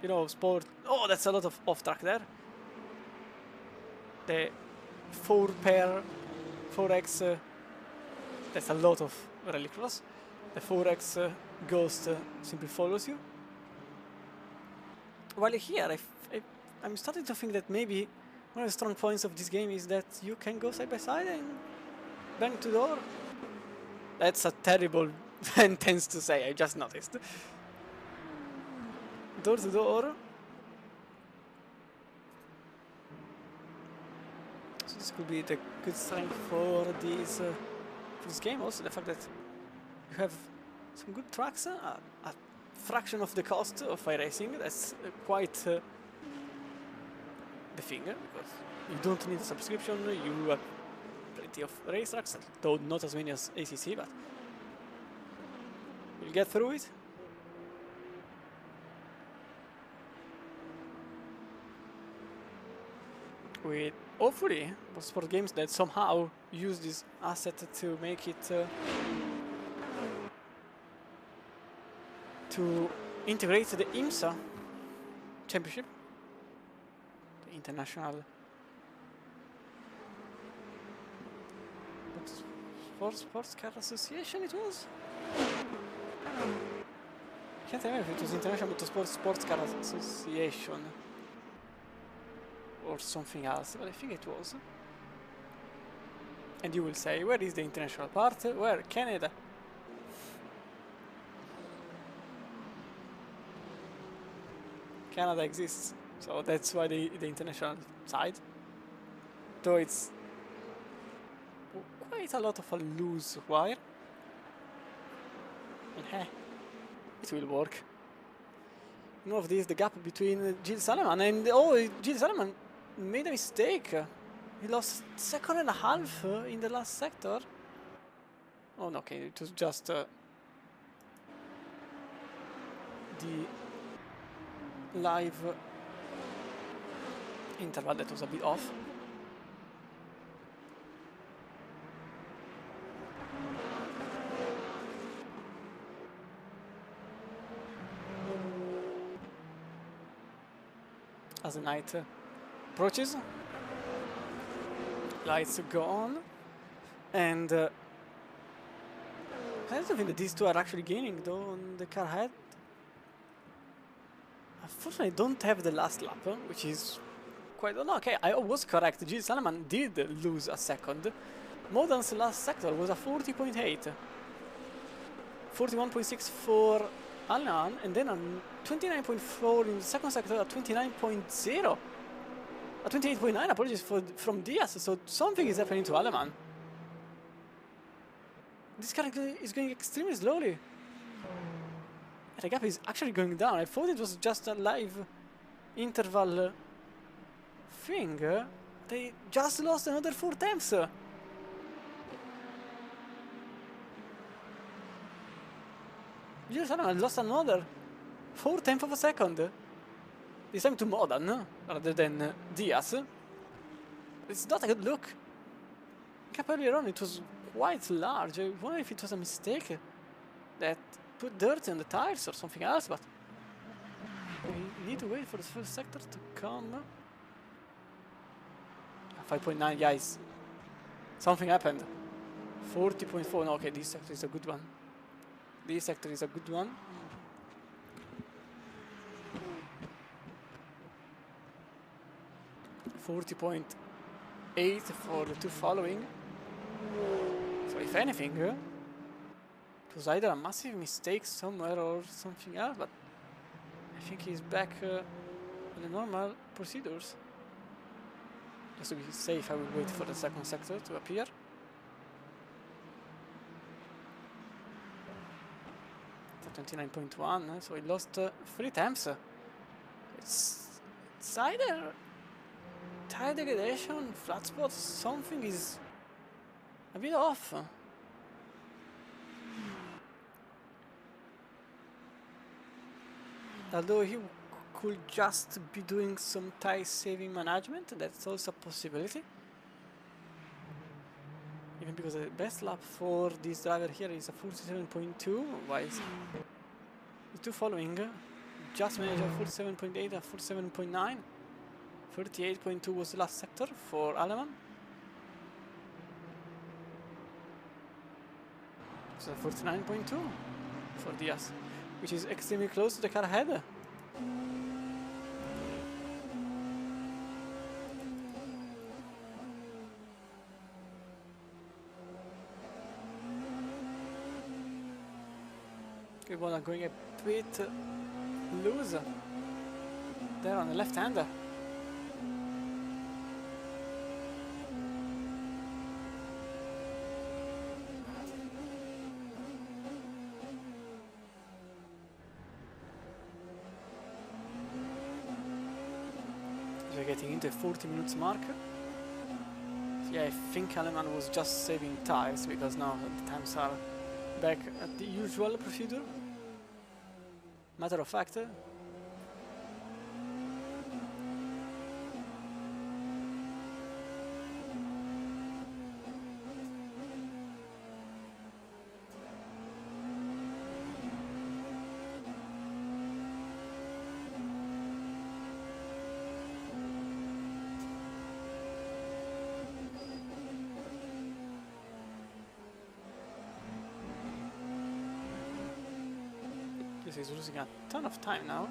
you know, sport. Oh, that's a lot of off track there. The 4x, that's a lot of rallycross. The 4x ghost simply follows you. While here, I'm starting to think that maybe one of the strong points of this game is that you can go side by side and bang to door. That's a terrible sentence to say, I just noticed. Door to door. So this could be the good strength for this game. Also the fact that you have some good tracks, a fraction of the cost of iRacing. That's quite the thing, because you don't need a subscription, you have plenty of racetracks, though not as many as ACC, but you'll get through it. With hopefully sport games that somehow use this asset to make it to integrate the IMSA championship, the International Sports Car Association. It was. Can't remember if it was International Motorsport Sports Car Association or something else, but I think it was. And you will say, where is the international part? Where? Canada. Canada exists, so that's why the international side. Though it's quite a lot of a loose wire. And hey, it will work. You know, of this, the gap between Gilles Salleman and Gilles Salleman made a mistake. He lost 1.5 seconds in the last sector. Oh no, okay, it was just the live interval that was a bit off. As the night approaches, lights go on, and I don't think that these two are actually gaining though on the car ahead. Unfortunately, I don't have the last lap, which is quite. Oh no, okay, I was correct. Gilles Salleman did lose a second. Modan's last sector was a 40.8, 41.6 for Alain, and then a 29.4 in the second sector, a 29.0, a 28.9, apologies, from Diaz. So something is happening to Aleman. This car is going extremely slowly. And the gap is actually going down. I thought it was just a live interval thing. They just lost another 4 tenths. Gilles Salleman lost another 4 tenths of a second. This time to Modan rather than Diaz. It's not a good look. Gap earlier on it was quite large. I wonder if it was a mistake that put dirt on the tires or something else, but we need to wait for the first sector to come. 5.9, yeah, Something happened. 40.4. No, okay, this sector is a good one. This sector is a good one. .8 for the two following. So if anything, it was either a massive mistake somewhere or something else, but I think he's back on the normal procedures. Just to be safe, I will wait for the second sector to appear. At 29.1, so he lost 3 times. It's either tire degradation, flat spots, something is a bit off. Although he could just be doing some tire saving management, that's also a possibility. Even because the best lap for this driver here is a 47.2, while the two following just managed a 47.8 and 47.9. 38.2 was the last sector for Aleman. So 49.2 for Diaz, which is extremely close to the car ahead. Kibona going a bit loose there on the left hand. We're getting into the 40 minutes mark. Yeah, I think Aleman was just saving tires because now the times are back at the usual procedure. Matter of fact, he's losing a ton of time now.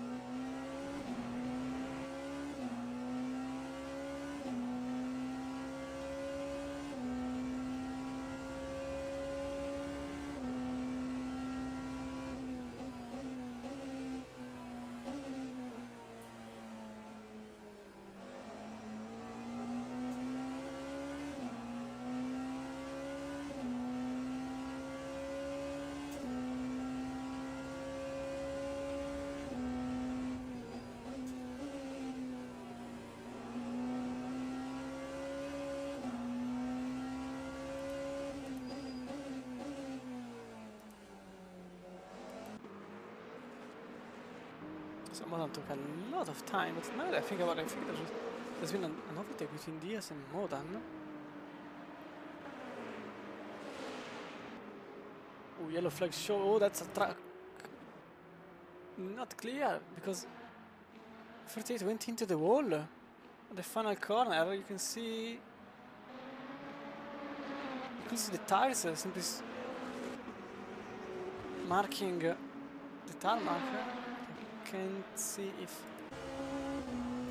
So Modan took a lot of time, but now that I think about it, I think there's been an overtake between Diaz and Modan. Oh, yellow flag show. Oh, that's a truck. Not clear because 38 went into the wall. At the final corner, you can see the tires simply marking the tarmac. Can't see if...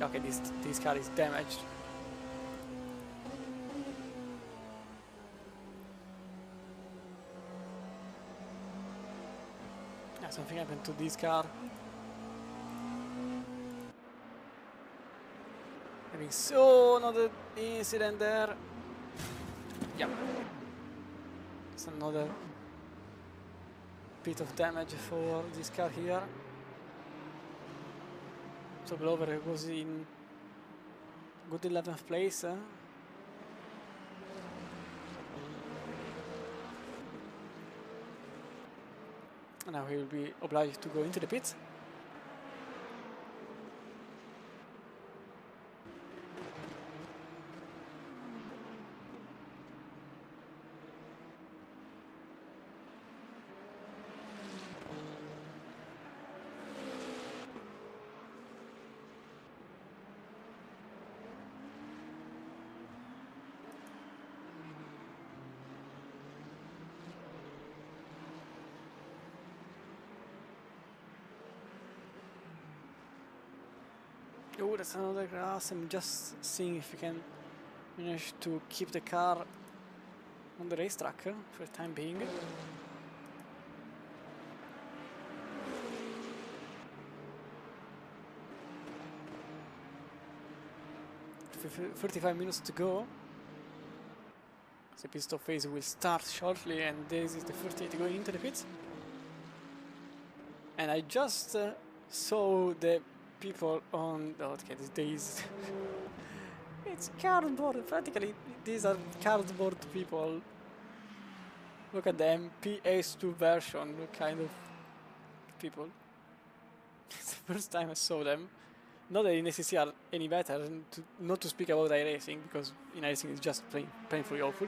Okay, this car is damaged. Yeah, something happened to this car. Having so another incident there. Yeah. It's another bit of damage for this car here. So Glover was in good 11th place. And now he will be obliged to go into the pits. Oh, that's another grass. I'm just seeing if we can manage to keep the car on the racetrack for the time being. 35 minutes to go. The pit stop phase will start shortly, and this is the first eight going into the pits. And I just saw the people on. Oh, okay, these it's cardboard. Practically, these are cardboard people. Look at them, PS2 version kind of people. It's the first time I saw them. Not that in ACC are any better, not to speak about iRacing, because in iRacing it's just painfully awful.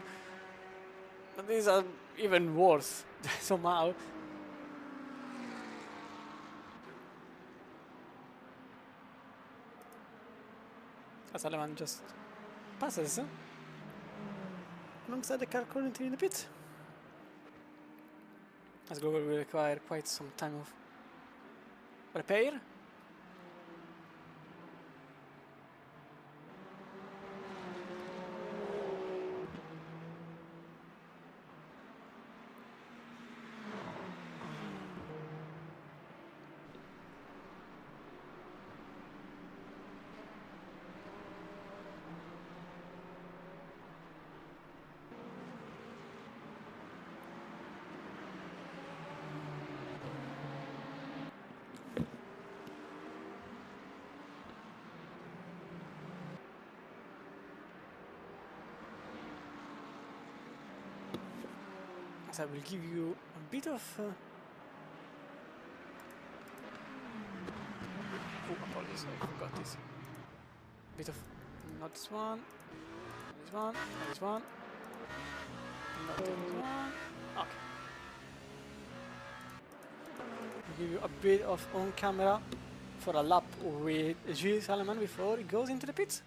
But these are even worse, somehow. As Aleman just passes alongside the car currently in the pit. As Glover will require quite some time of repair. I will give you a bit of oh, apologies, I forgot this. Bit of not this one, this one, this one, not this one. Okay. I'll give you a bit of on camera for a lap with Gilles Salomon before he goes into the pits.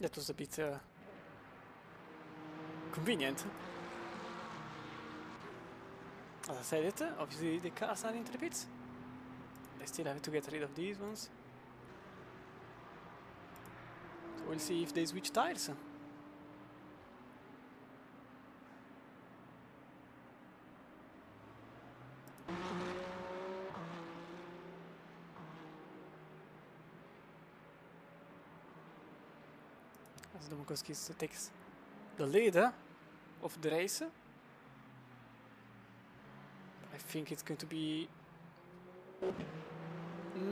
That was a bit convenient. As I said it, obviously the cars are into the pits. They still have to get rid of these ones. So we'll see if they switch tires. As Domokowski takes the lead of the race. I think it's going to be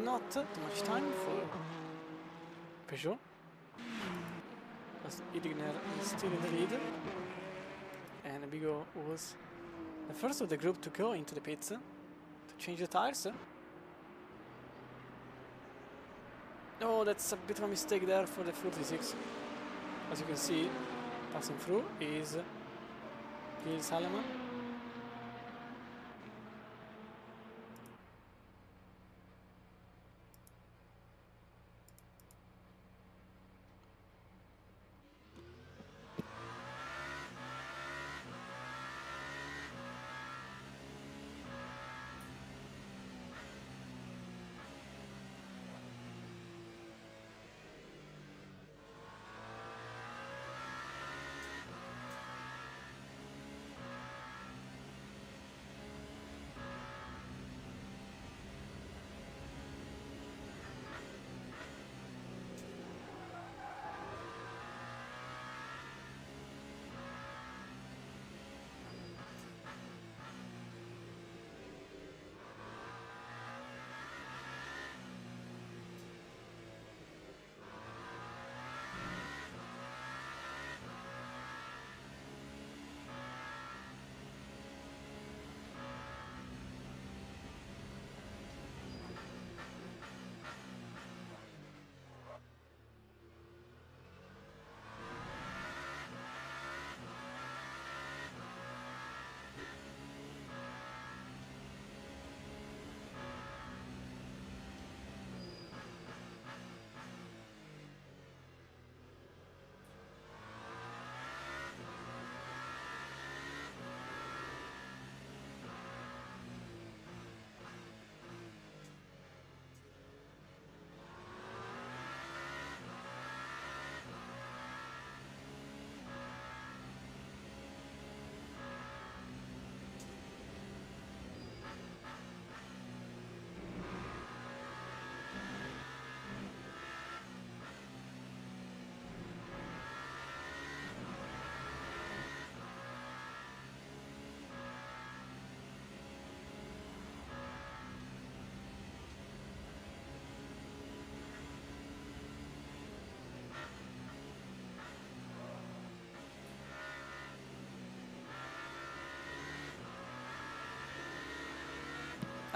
not too much time for Peugeot, as Idegner is still in the lead, and Bigo was the first of the group to go into the pits to change the tires. Oh, that's a bit of a mistake there for the 46. As you can see, passing through is Gilles Salomon.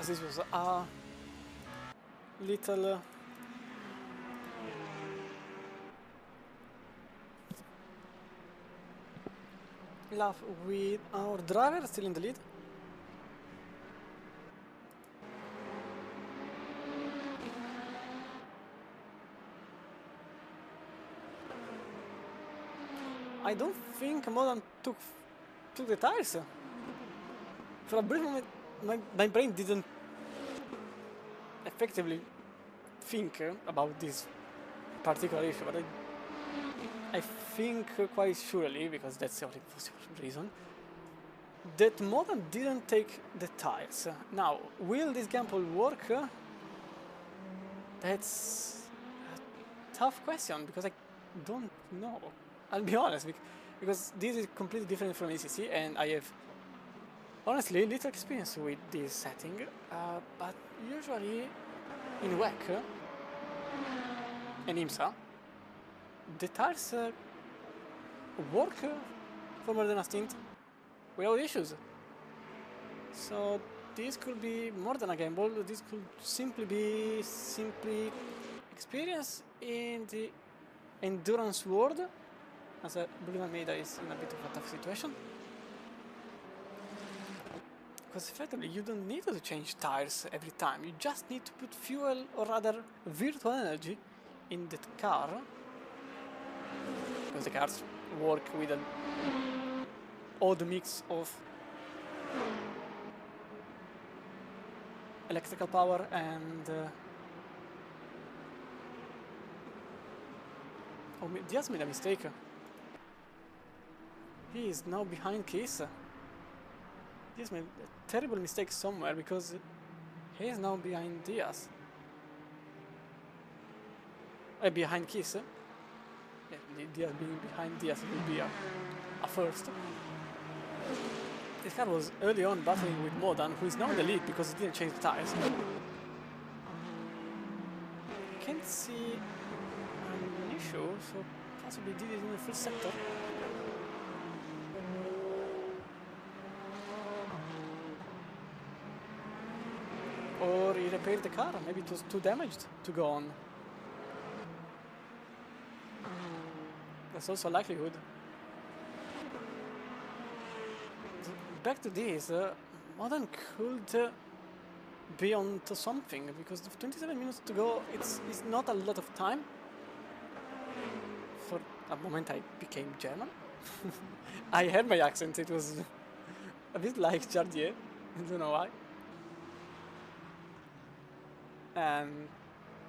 as this was a little lap with our driver still in the lead. I don't think Modern took the tires. For a brief moment, my brain didn't effectively think about this particular issue, but I think quite surely, because that's the only possible reason, that Modern didn't take the tires. Now, will this gamble work? That's a tough question, because I don't know. I'll be honest, because this is completely different from ECC, and I have honestly little experience with this setting, but usually in WEC and IMSA, the tires work for more than a stint without issues. So this could be more than a gamble. This could simply be experience in the endurance world, as Blue Almeida is in a bit of a tough situation. Because effectively you don't need to change tires every time, you just need to put fuel, or rather virtual energy, in the car. Because the cars work with an odd mix of electrical power and Diaz made a mistake. He is now behind Keys. Diaz made a terrible mistake somewhere, because he is now behind Diaz. Behind Keys. Yeah, Diaz being behind Diaz will be a first. This car was early on battling with Modan, who is now in the lead because he didn't change the tires. Can't see an issue, so possibly did it in the first sector. Or he repaired the car, maybe it was too damaged to go on. That's also a likelihood. Back to this, Modern could be on to something, because with 27 minutes to go, it's not a lot of time. For a moment I became German. I heard my accent, it was a bit like Jardier, I don't know why.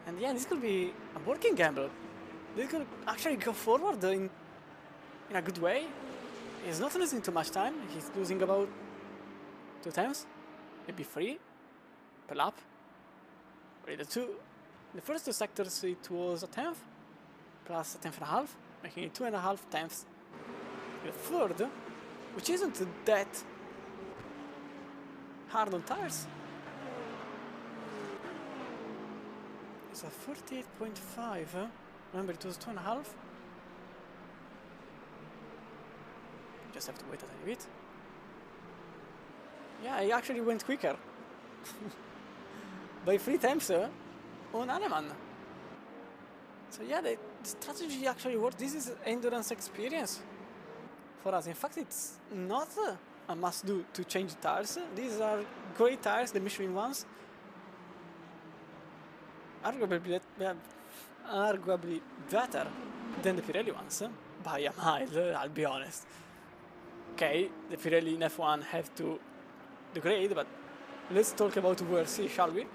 And yeah, this could be a working gamble. This could actually go forward in a good way. He's not losing too much time, he's losing about 2 times, maybe 3 per lap. The first 2 sectors it was a 10th, plus a 10th and a half, making it 2.5 tenths. The third, which isn't that hard on tires, it's a 38.5, remember it was 2.5. Just have to wait a tiny bit. Yeah, I actually went quicker. By 3 times on Aleman. So yeah, the strategy actually worked. This is endurance experience for us. In fact, it's not a must-do to change tires. These are great tires, the Michelin ones. Arguably better than the Pirelli ones, by a mile, I'll be honest. Okay, the Pirelli in F1 have to degrade, but let's talk about WRC, shall we?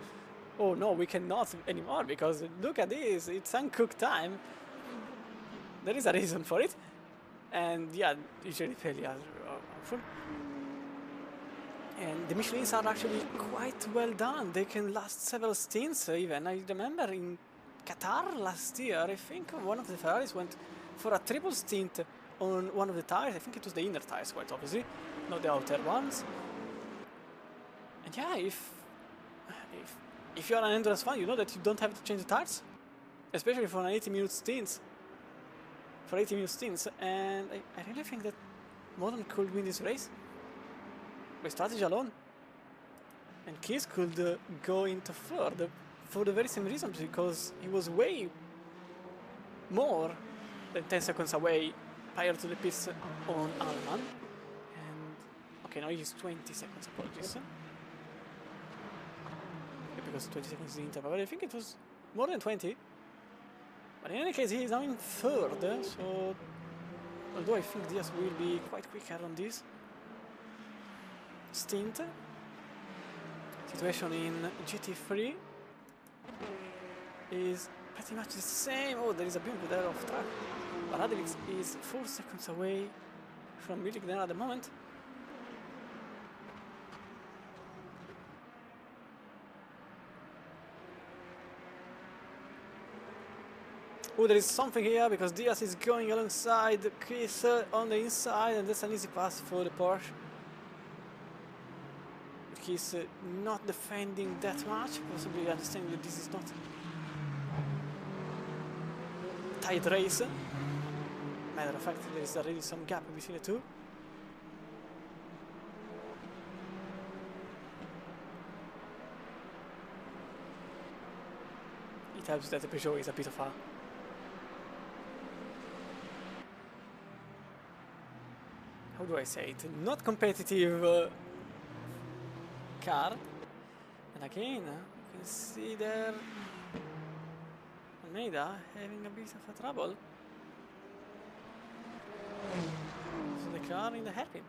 Oh no, we cannot anymore, because look at this, it's uncooked time. There is a reason for it. And yeah, usually Pirelli are awful. And the Michelins are actually quite well done. They can last several stints even. I remember in Qatar last year, I think one of the Ferraris went for a triple stint on one of the tires. I think it was the inner tires, quite obviously, not the outer ones. And yeah, if you're an endurance fan, you know that you don't have to change the tires, especially for an 80-minute stints. For 80-minute stints, and I really think that Modern could win this race by strategy alone. And Kiss could go into third for the very same reason, because he was way more than 10 seconds away prior to the pits on Alman. And okay, now he's 20 seconds, apologies. Yeah, because 20 seconds is the interval, but I think it was more than 20. But in any case, he is now in third, so although I think Diaz will be quite quicker on this stint. Situation in GT3 is pretty much the same. Oh, there is a BMW there off track. But Radovich is 4 seconds away from Milik there at the moment. Oh, there is something here because Diaz is going alongside Chris on the inside, and that's an easy pass for the Porsche. He's not defending that much, possibly understanding that this is not a tight race. Matter of fact, there is already some gap between the two. It helps that the Peugeot is a bit of a how do I say it? Not competitive car. And again, you can see there Almeida having a bit of a trouble. So the car in the hairpin.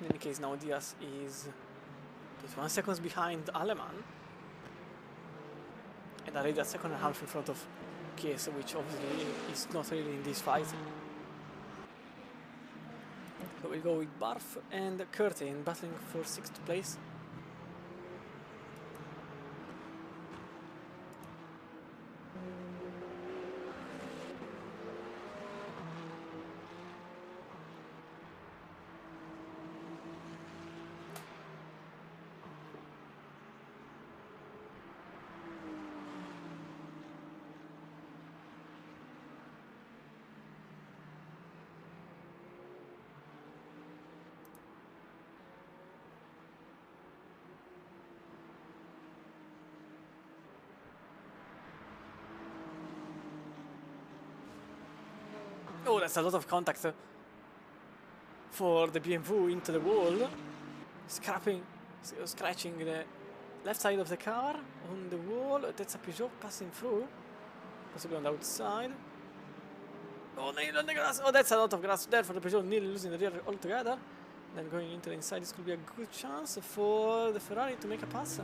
In any case, now Diaz is 21 seconds behind Aleman, and already a second and a half in front of Kies, which obviously is not really in this fight. So we'll go with Barf and Curtin battling for 6th place. Oh, that's a lot of contact for the BMW into the wall, scratching the left side of the car on the wall. That's a Peugeot passing through, possibly on the outside. Oh, nailed on the grass. Oh, that's a lot of grass there for the Peugeot, nearly losing the rear altogether. Then going into the inside, this could be a good chance for the Ferrari to make a pass.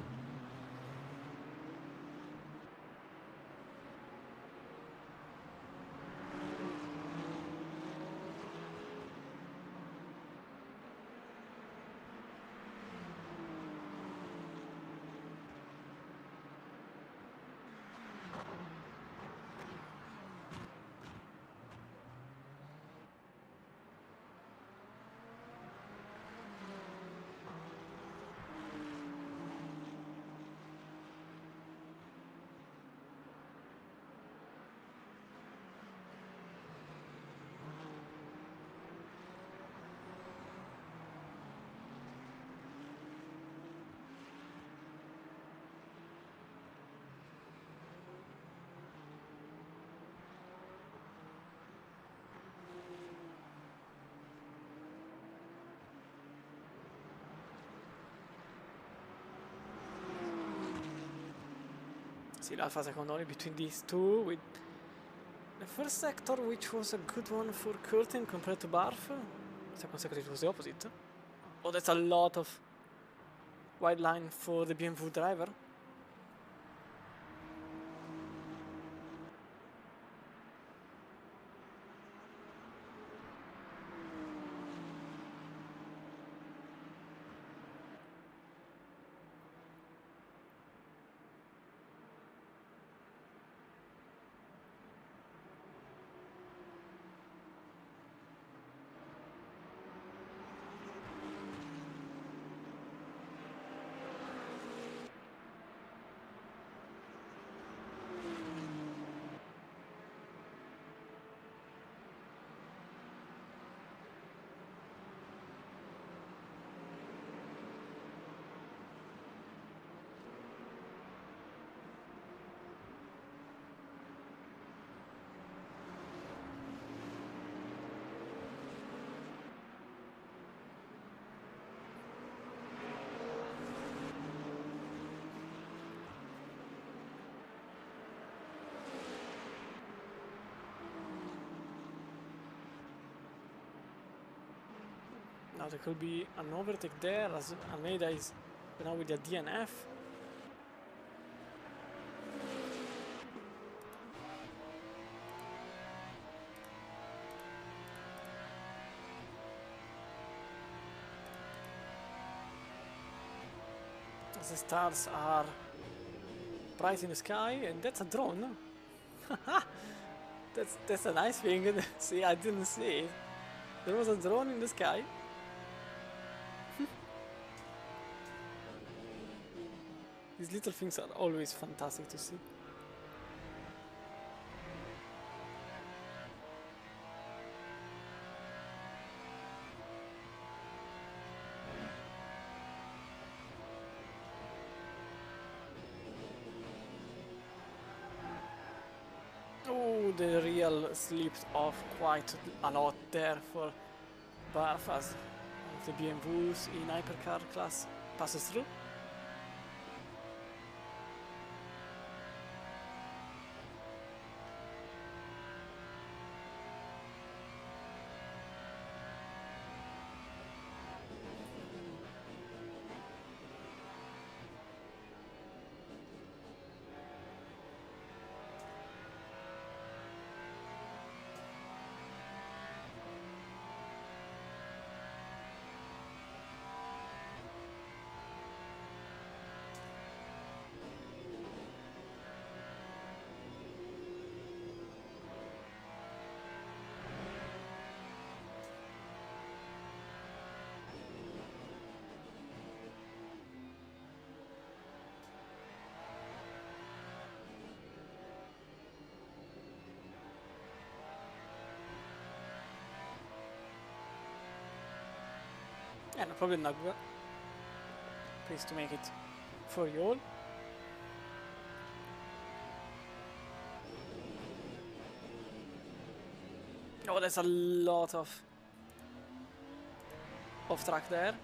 Still Alpha second only between these two, with the first sector, which was a good one for Curtin compared to Barf. Second sector it was the opposite. Oh, that's a lot of wide line for the BMW driver. Now there could be an overtake there as Almeida is now with the DNF. As the stars are bright in the sky, and that's a drone. That's a nice thing. See, I didn't see it. There was a drone in the sky. These little things are always fantastic to see. Oh, the real slipped off quite a lot there for Barf as the BMWs in hypercar class passes through. Yeah, no problem, Nagua. Pleased to make it for you all. Oh, there's a lot of off track there.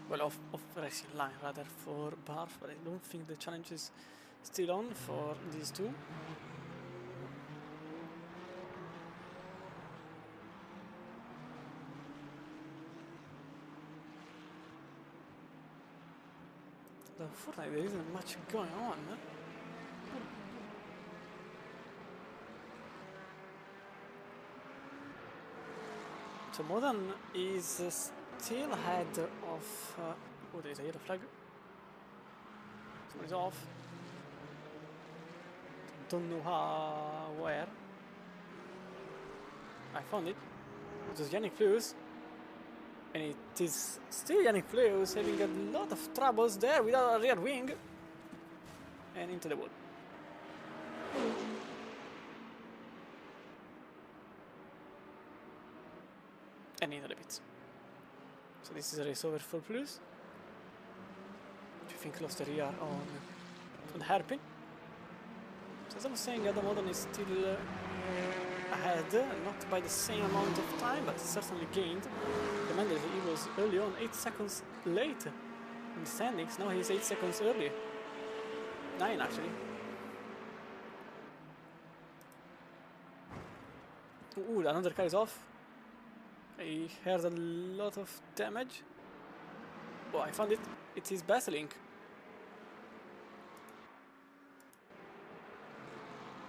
Well, off racing line rather for Barf, but I don't think the challenge is still on for these two. Unfortunately, there isn't much going on. So Modern is still ahead of... oh, there is a yellow flag. Someone is off. Don't know how... where. I found it. It was Yannick Fleus. And it is still Yannick Fleus having a lot of troubles there without a rear wing. And into the wall. And into the pits. So this is a race over for Fleus. Which I think lost the rear on the hairpin. So as I was saying, Adam Modern is still ahead, not by the same amount of time, but certainly gained. Remember, he was early on 8 seconds late in the standings. Now he's 8 seconds early. 9 actually. Ooh, another car is off. I heard a lot of damage. Oh, I found it. It is Baselink.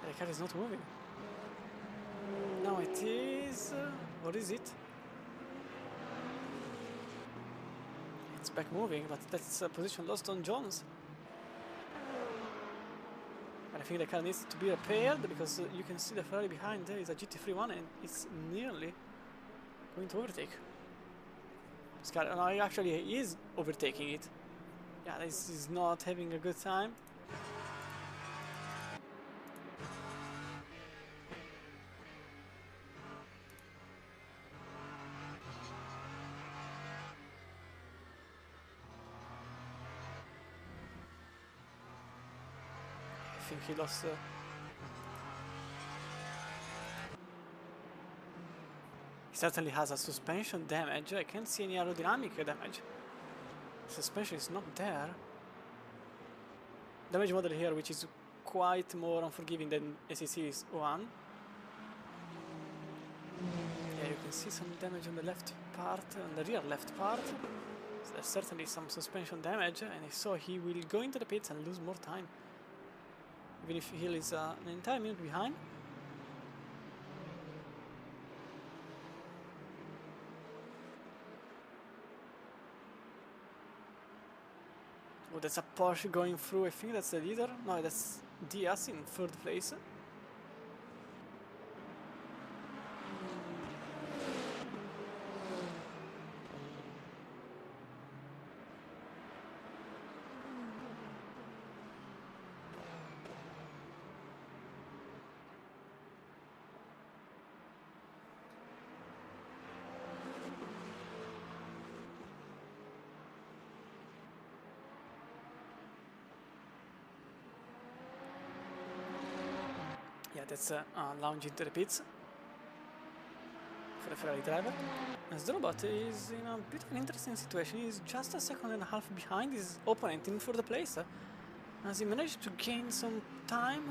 The car is not moving. Now it is... what is it? It's back moving, but that's a position lost on Jones. And I think the car needs to be repaired because you can see the Ferrari behind there is a GT3-1 and it's nearly going to overtake. This car actually is overtaking it. Yeah, this is not having a good time. I think he lost he certainly has a suspension damage. I can't see any aerodynamic damage. Suspension is not there. Damage model here, which is quite more unforgiving than SEC's one. Yeah, you can can see some damage on the left part, on the rear left part. So there's certainly some suspension damage, and if so, he will go into the pits and lose more time. Even if he is an entire minute behind. Oh, that's a Porsche going through. I think that's the leader. No, that's Diaz in third place. Yeah, that's lounge into the pits for the Ferrari driver. As the robot is in a bit of an interesting situation. He's just a second and a half behind his opponent in third place, as he managed to gain some time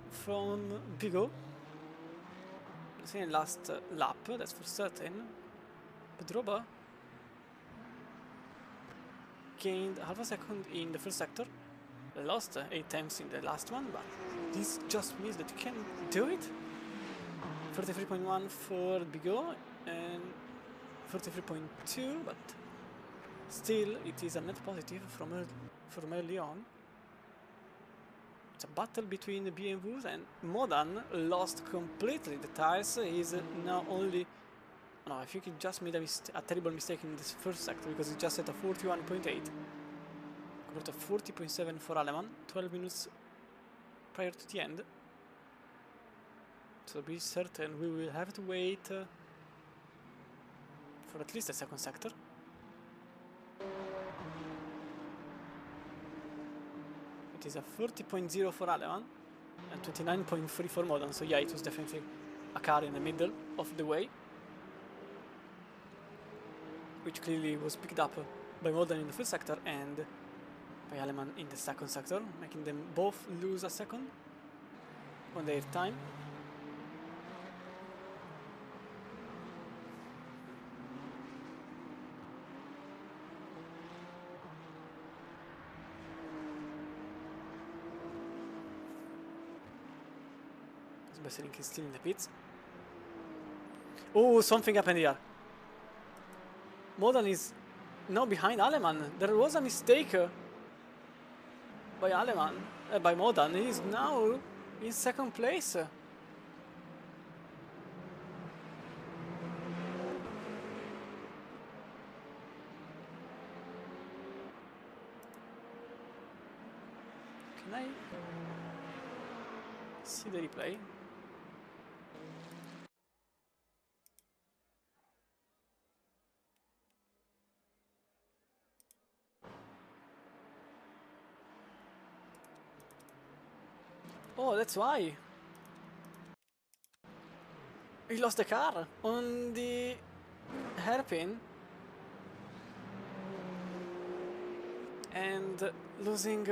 from Bigot. Let's say in last lap, that's for certain. But Roba gained half a second in the first sector. Lost 8 times in the last one, but this just means that you can do it. 33.1 for Bigot and 33.2, but still it is a net positive from early on. It's a battle between the BMWs, and Modan lost completely the tires. He's now only... No, I think he just made a terrible mistake in this first sector, because he just set a 41.8. Compared to 40.7 for Aleman, 12 minutes prior to the end. So be certain we will have to wait for at least the second sector. It is a 30.0 for Aleman and 29.3 for Modan, so yeah, it was definitely a car in the middle of the way, which clearly was picked up by Modan in the first sector and by Aleman in the second sector, making them both lose a second on their time. Besselink is still in the pits. Oh, something happened here. Modan is now behind Aleman. There was a mistake by Aleman, by Modan. He is now in second place. Can I see the replay? Oh, that's why. He lost the car on the hairpin. And losing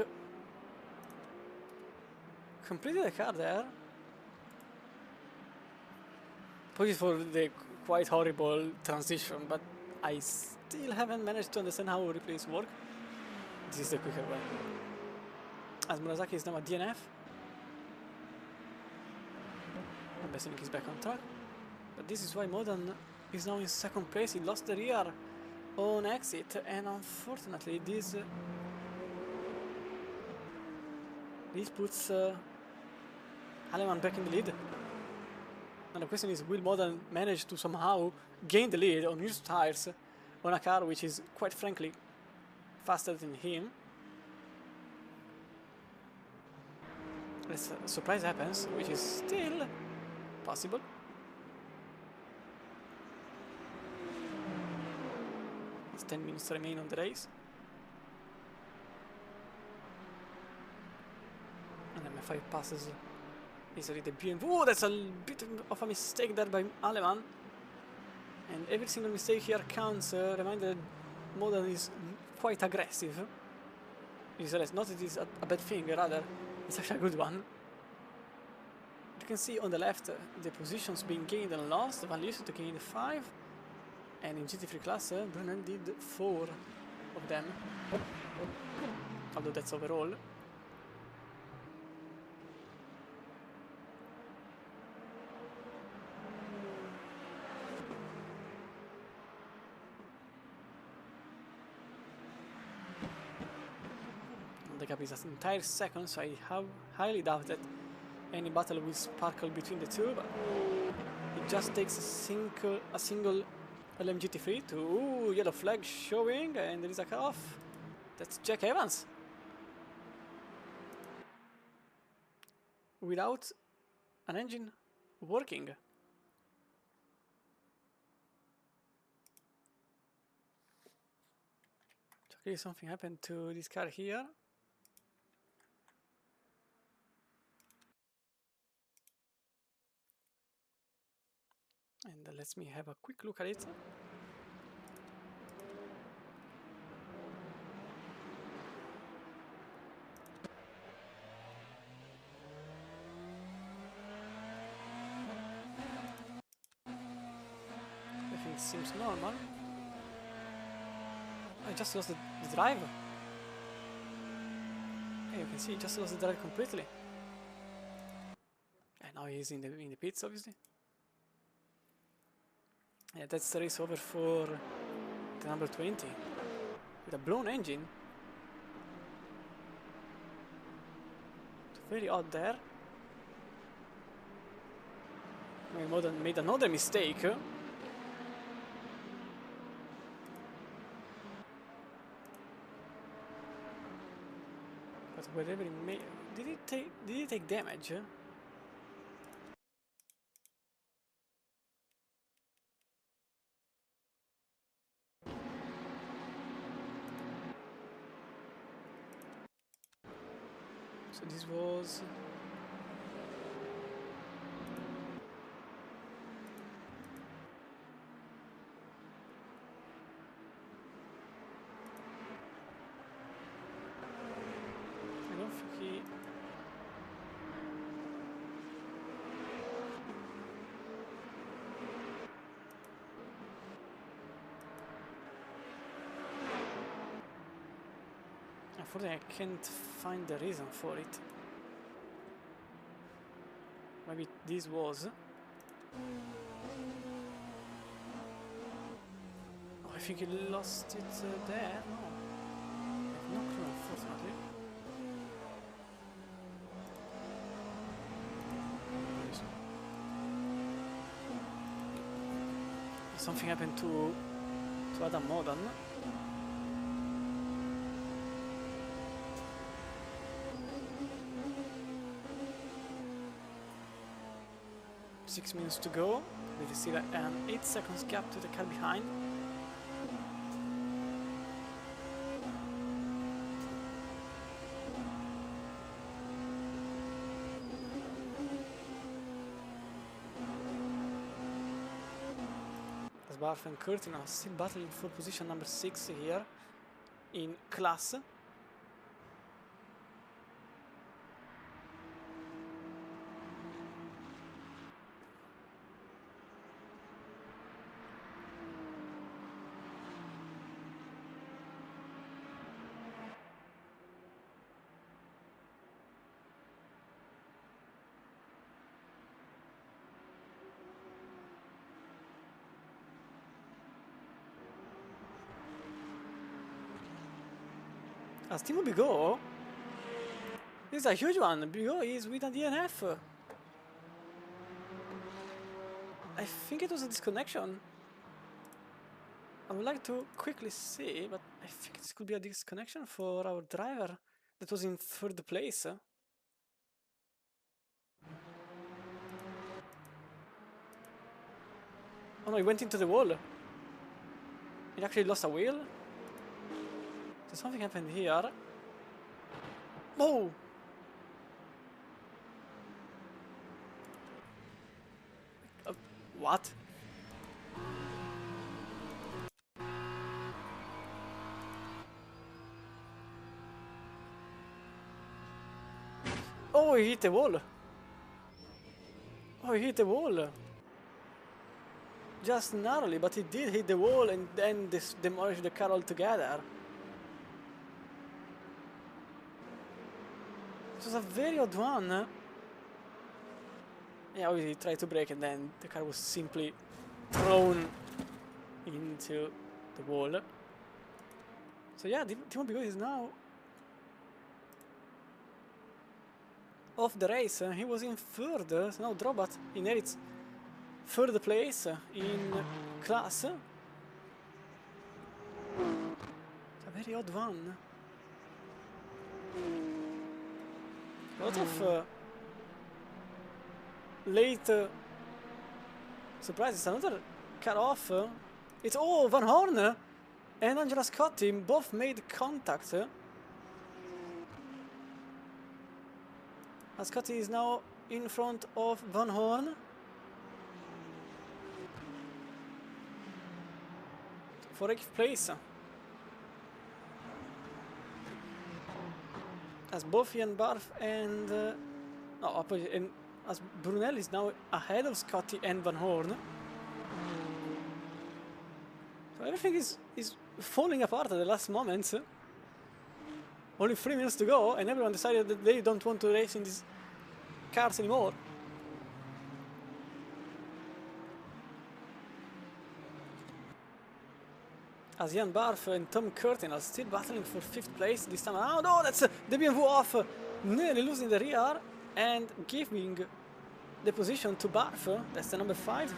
completely the car there. Apologies for the quite horrible transition, but I still haven't managed to understand how replays work. This is the quicker way. As Murasaki is now a DNF. And Besselink is back on track. But this is why Modan is now in second place. He lost the rear on exit, and unfortunately this puts Aleman back in the lead. And the question is, will Modan manage to somehow gain the lead on used tires on a car which is quite frankly faster than him? Unless a surprise happens, which is still possible. It's 10 minutes remain on the race. And M5 passes easily the BMW. Oh, that's a bit of a mistake there by Aleman. And every single mistake here counts. Reminder that Modan is quite aggressive. Not that it's a bad thing, rather it's actually a good one. You can see on the left the positions being gained and lost. Van Lieshout gained 5, and in GT3 class, Brunnen did 4 of them. Although that's overall. The gap is an entire second, so I highly doubt that any battle will sparkle between the two, but it just takes a single LMGT3 to... Ooh, yellow flag showing, and there is a cut-off. That's Jack Evans. Without an engine working. Okay, something happened to this car here. And let me have a quick look at it. Everything seems normal. I just lost the drive. Yeah, you can see he just lost the drive completely. And now he's in the pits, obviously. Yeah, that's the race over for the number 20 with a blown engine. It's very odd there. We made another mistake. But whatever he made, did he take damage? So this was... I don't think he... Unfortunately, I can't find the reason for it. Maybe this was... Oh, I think he lost it there. No. I have no clue, unfortunately. Something happened to Adam Modan. 6 minutes to go. There is still an 8 seconds gap to the car behind. As Barth and Curtin are still battling for position number 6 here in class. As Timo Bigot, this is a huge one. Bigot is with a DNF. I think it was a disconnection. I would like to quickly see, but I think this could be a disconnection for our driver that was in 3rd place. Oh no, he went into the wall. He actually lost a wheel. So something happened here. Oh! What? Oh, he hit the wall. Oh, he hit the wall. Just narrowly, but he did hit the wall and then demolished the car altogether. It was a very odd one. Yeah, obviously he tried to brake and then the car was simply thrown into the wall. So yeah, Timo Bigoti is now off the race. He was in third, so now Drobat inherits third place in class. It's a very odd one. A lot of late surprises. Another cut off. It's Van Horn and Angela Scotti both made contact. Scotti is now in front of Van Horn. For 8th place. As both Ian Barth and and as Brunel is now ahead of Scotti and Van Horn. So everything is falling apart at the last moments. Only 3 minutes to go and everyone decided that they don't want to race in these cars anymore. As Ian Barth and Tom Curtin are still battling for 5th place this time around. Oh, that's the BMW off, nearly losing the rear and giving the position to Barth. That's the number 5.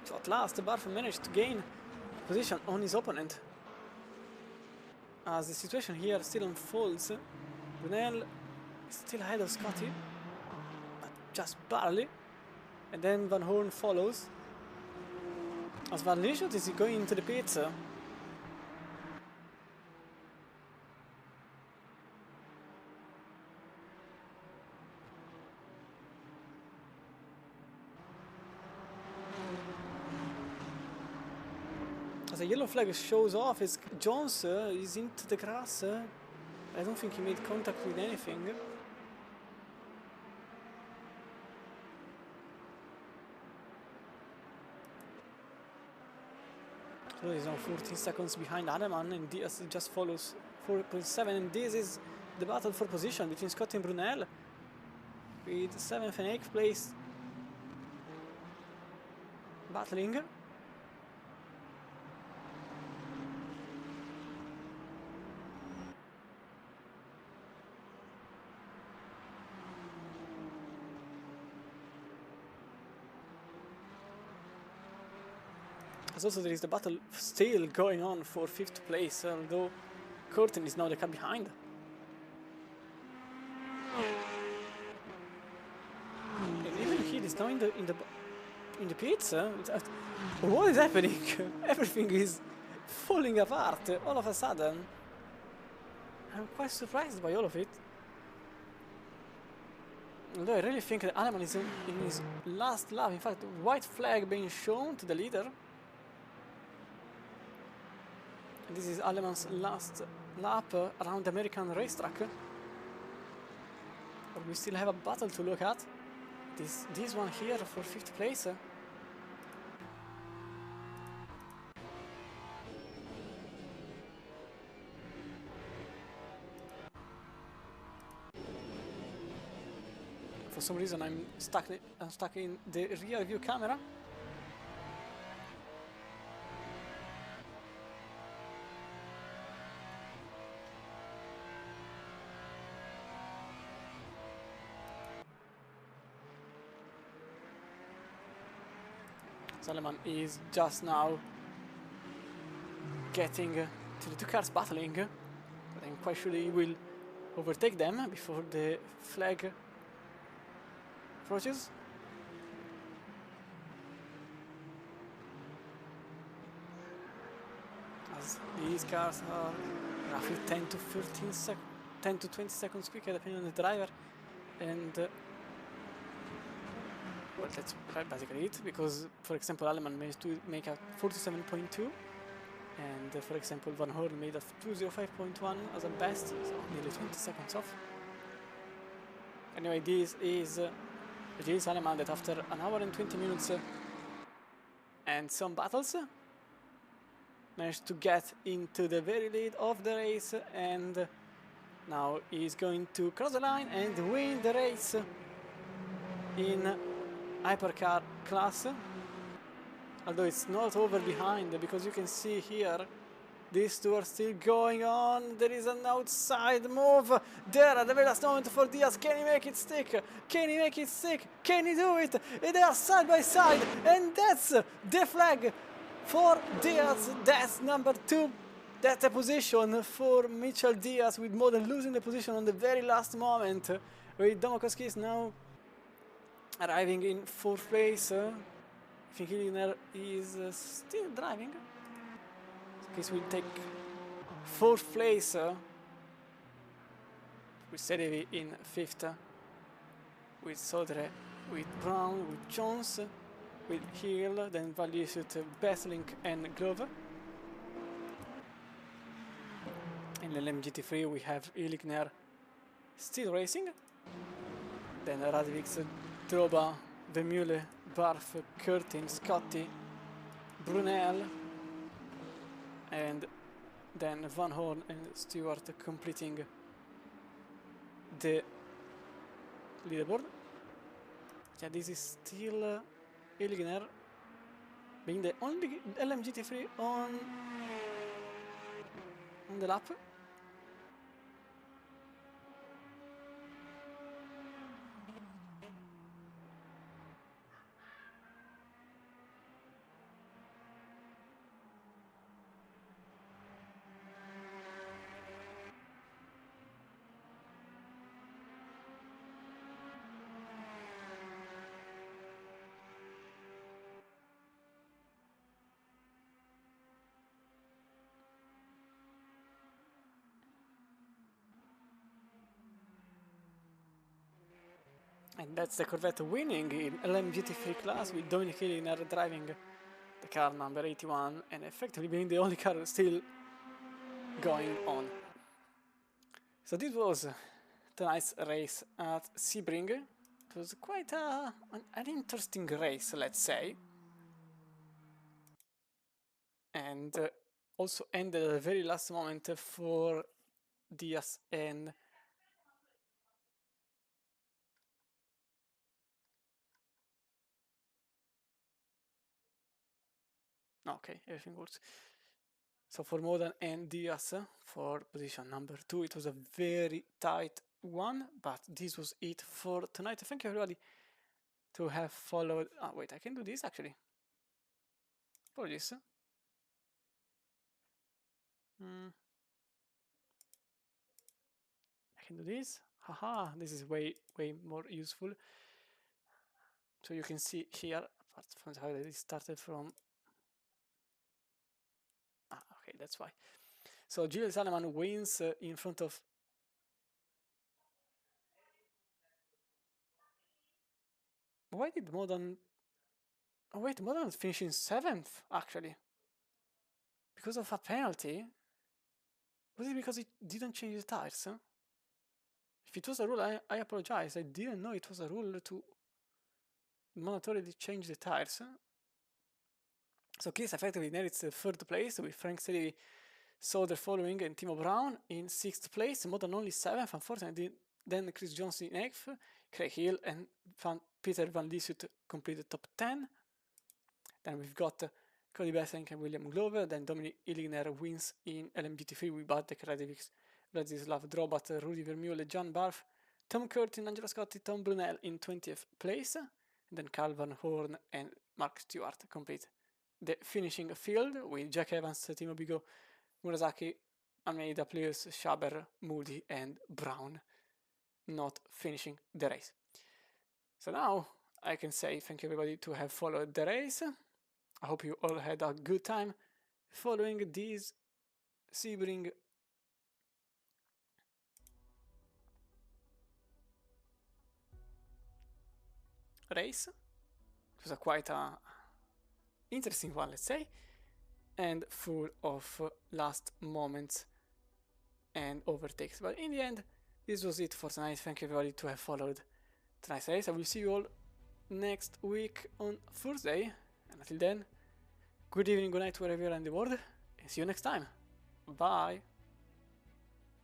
So at last, Barth managed to gain position on his opponent. As the situation here still unfolds, Brunel is still ahead of Scotti, but just barely. And then Van Horn follows. As Van Lieshout is going into the pits. As a yellow flag shows off, as Jones is into the grass. I don't think he made contact with anything. So he's now 14 seconds behind Aleman, and Diaz just follows 4.7. And this is the battle for position between Scott and Brunel, with 7th and 8th place battling. As also there is the battle still going on for 5th place, although Curtin is now the car behind. And even he is now in the pits. What is happening? Everything is falling apart all of a sudden. I'm quite surprised by all of it. Although I really think that Aleman is in his last lap. In fact, white flag being shown to the leader. This is Aleman's last lap around the American racetrack. But we still have a battle to look at. This one here for 5th place. For some reason I'm stuck in the rear view camera. Aleman is just now getting to the 2 cars battling, but I'm quite sure he will overtake them before the flag approaches. As these cars are roughly 10 to 20 seconds quicker depending on the driver, and well, that's basically it, because for example Aleman managed to make a 47.2 and for example Van Horn made of 205.1 as a best, so nearly 20 seconds off. Anyway, this is Gilles Aleman that after an hour and 20 minutes and some battles managed to get into the very lead of the race, and now he's going to cross the line and win the race in hypercar class. Although it's not over behind, because you can see here these two are still going on. There is an outside move there at the very last moment for Diaz. Can he make it stick? Can he make it stick? Can he do it? And they are side by side, and that's the flag for Diaz. That's number 2. That's a position for Mitchell Diaz, with Model losing the position on the very last moment. With Domokoski is now arriving in 4th place. I think Hiliner is still driving. This will take 4th place. With Sedevi in 5th. With Sodre, with Brown, with Jones, with Hill, then Valisut, Bestlink and Glover. In the LMGT3 we have Iligner still racing. Then Radovic, Droba, Vermeulen, Barf, Curtin, Scotty, Brunel, and then Van Horn and Stewart completing the leaderboard. Yeah, this is still Iligner being the only LMGT3 on the lap. And that's the Corvette winning in LMGT3 class, with Dominic Iligner driving the car number 81 and effectively being the only car still going on. So this was tonight's race at Sebring. It was quite an interesting race, let's say. And also ended at the very last moment for Diaz and okay, everything works. So for Modern and Diaz for position number 2, it was a very tight one, but this was it for tonight. Thank you everybody to have followed. Oh wait, I can do this actually. Apologies. I can do this. Haha, this is way more useful. So you can see here, apart from how it started from. Okay, that's why. So Gilles Aleman wins in front of. Why did Modern? Oh wait, Modern finished in 7th actually. Because of a penalty? Was it because it didn't change the tires? Huh? If it was a rule, I apologize. I didn't know it was a rule to mandatorily change the tires. So Chris effectively inherits the 3rd place, with Frank Sedevi, Soder following, and Timo Brown in 6th place. Modern only 7th, unfortunately. Then Chris Jones in 8th, Craig Hill and Peter Van Liesut complete the top 10. Then we've got Cody Bessenk and William Glover. Then Dominic Iligner wins in LMGT3 with Bartek Radovic, Vladislav Drobat, Rudy Vermeulen, John Barf, Tom Curtin, Angelo Scotti, Tom Brunel in 20th place. And then Carl Van Horn and Mark Stewart complete the finishing field, with Jack Evans, Timo Bigo, Murasaki, Almeida, Plius, Schaber, Moody and Brown not finishing the race. So now I can say thank you everybody to have followed the race. I hope you all had a good time following this Sebring race. It was a quite interesting one, let's say. and full of last moments and overtakes. But in the end, this was it for tonight. Thank you everybody to have followed tonight's race. I will see you all next week on Thursday. And until then, good evening, good night, wherever you are in the world. And see you next time. Bye.